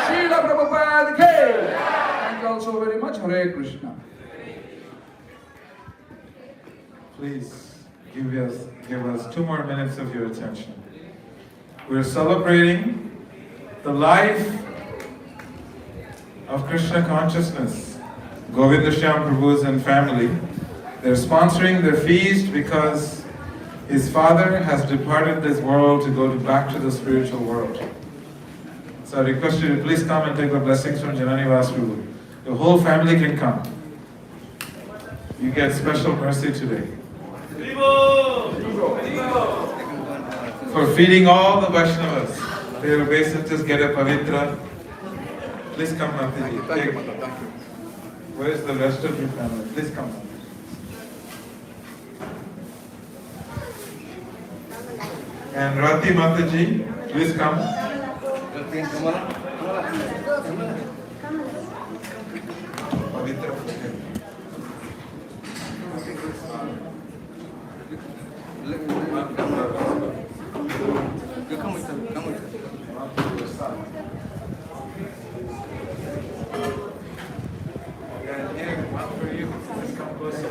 Srila Prabhupada K. Thank you all so very much. Hare Krishna. Please give us 2 more minutes of your attention. We're celebrating the life of Krishna consciousness. Govinda Shyam Prabhu's and family. They're sponsoring the feast because his father has departed this world to go back to the spiritual world. So I request you to please come and take the blessings from Jananivāsa Prabhu. The whole family can come. You get special mercy today. For feeding all the Vaishnavas. your obeisances, get a pavitra. Please come, Mataji. Thank you, Mother. Thank you. Where's the rest of your family? Please come. And Rati Mataji, please come. Pavitra. You come with them. Come with them. And here, one for you. Let's come closer.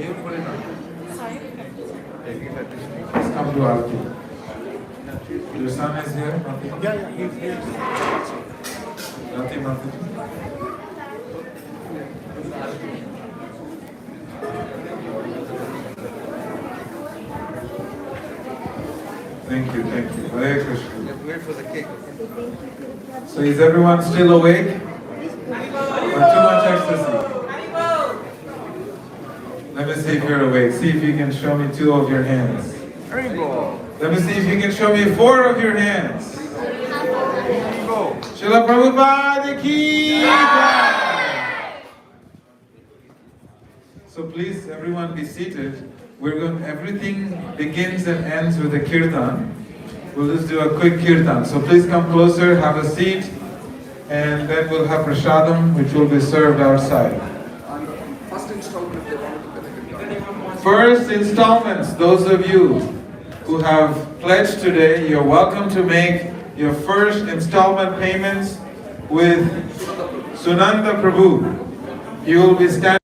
Here, put it on. Let's come to Arti. Your son is here? Yeah, he's here. Rati Mataji. Thank you, thank you. Hare Krishna. Let's wait for the cake. So is everyone still awake? Or too much ecstasy? Let me see if you're awake. See if you can show me 2 of your hands. Rainbow. Let me see if you can show me 4 of your hands. Rainbow. Srila Prabhupada ki jai. So please, everyone be seated. Everything begins and ends with a kirtan. We'll just do a quick kirtan. So please come closer, have a seat, and then we'll have prasadam, which will be served outside. First installments, those of you who have pledged today, you're welcome to make your first installment payments with Sunanda Prabhu. You will be standing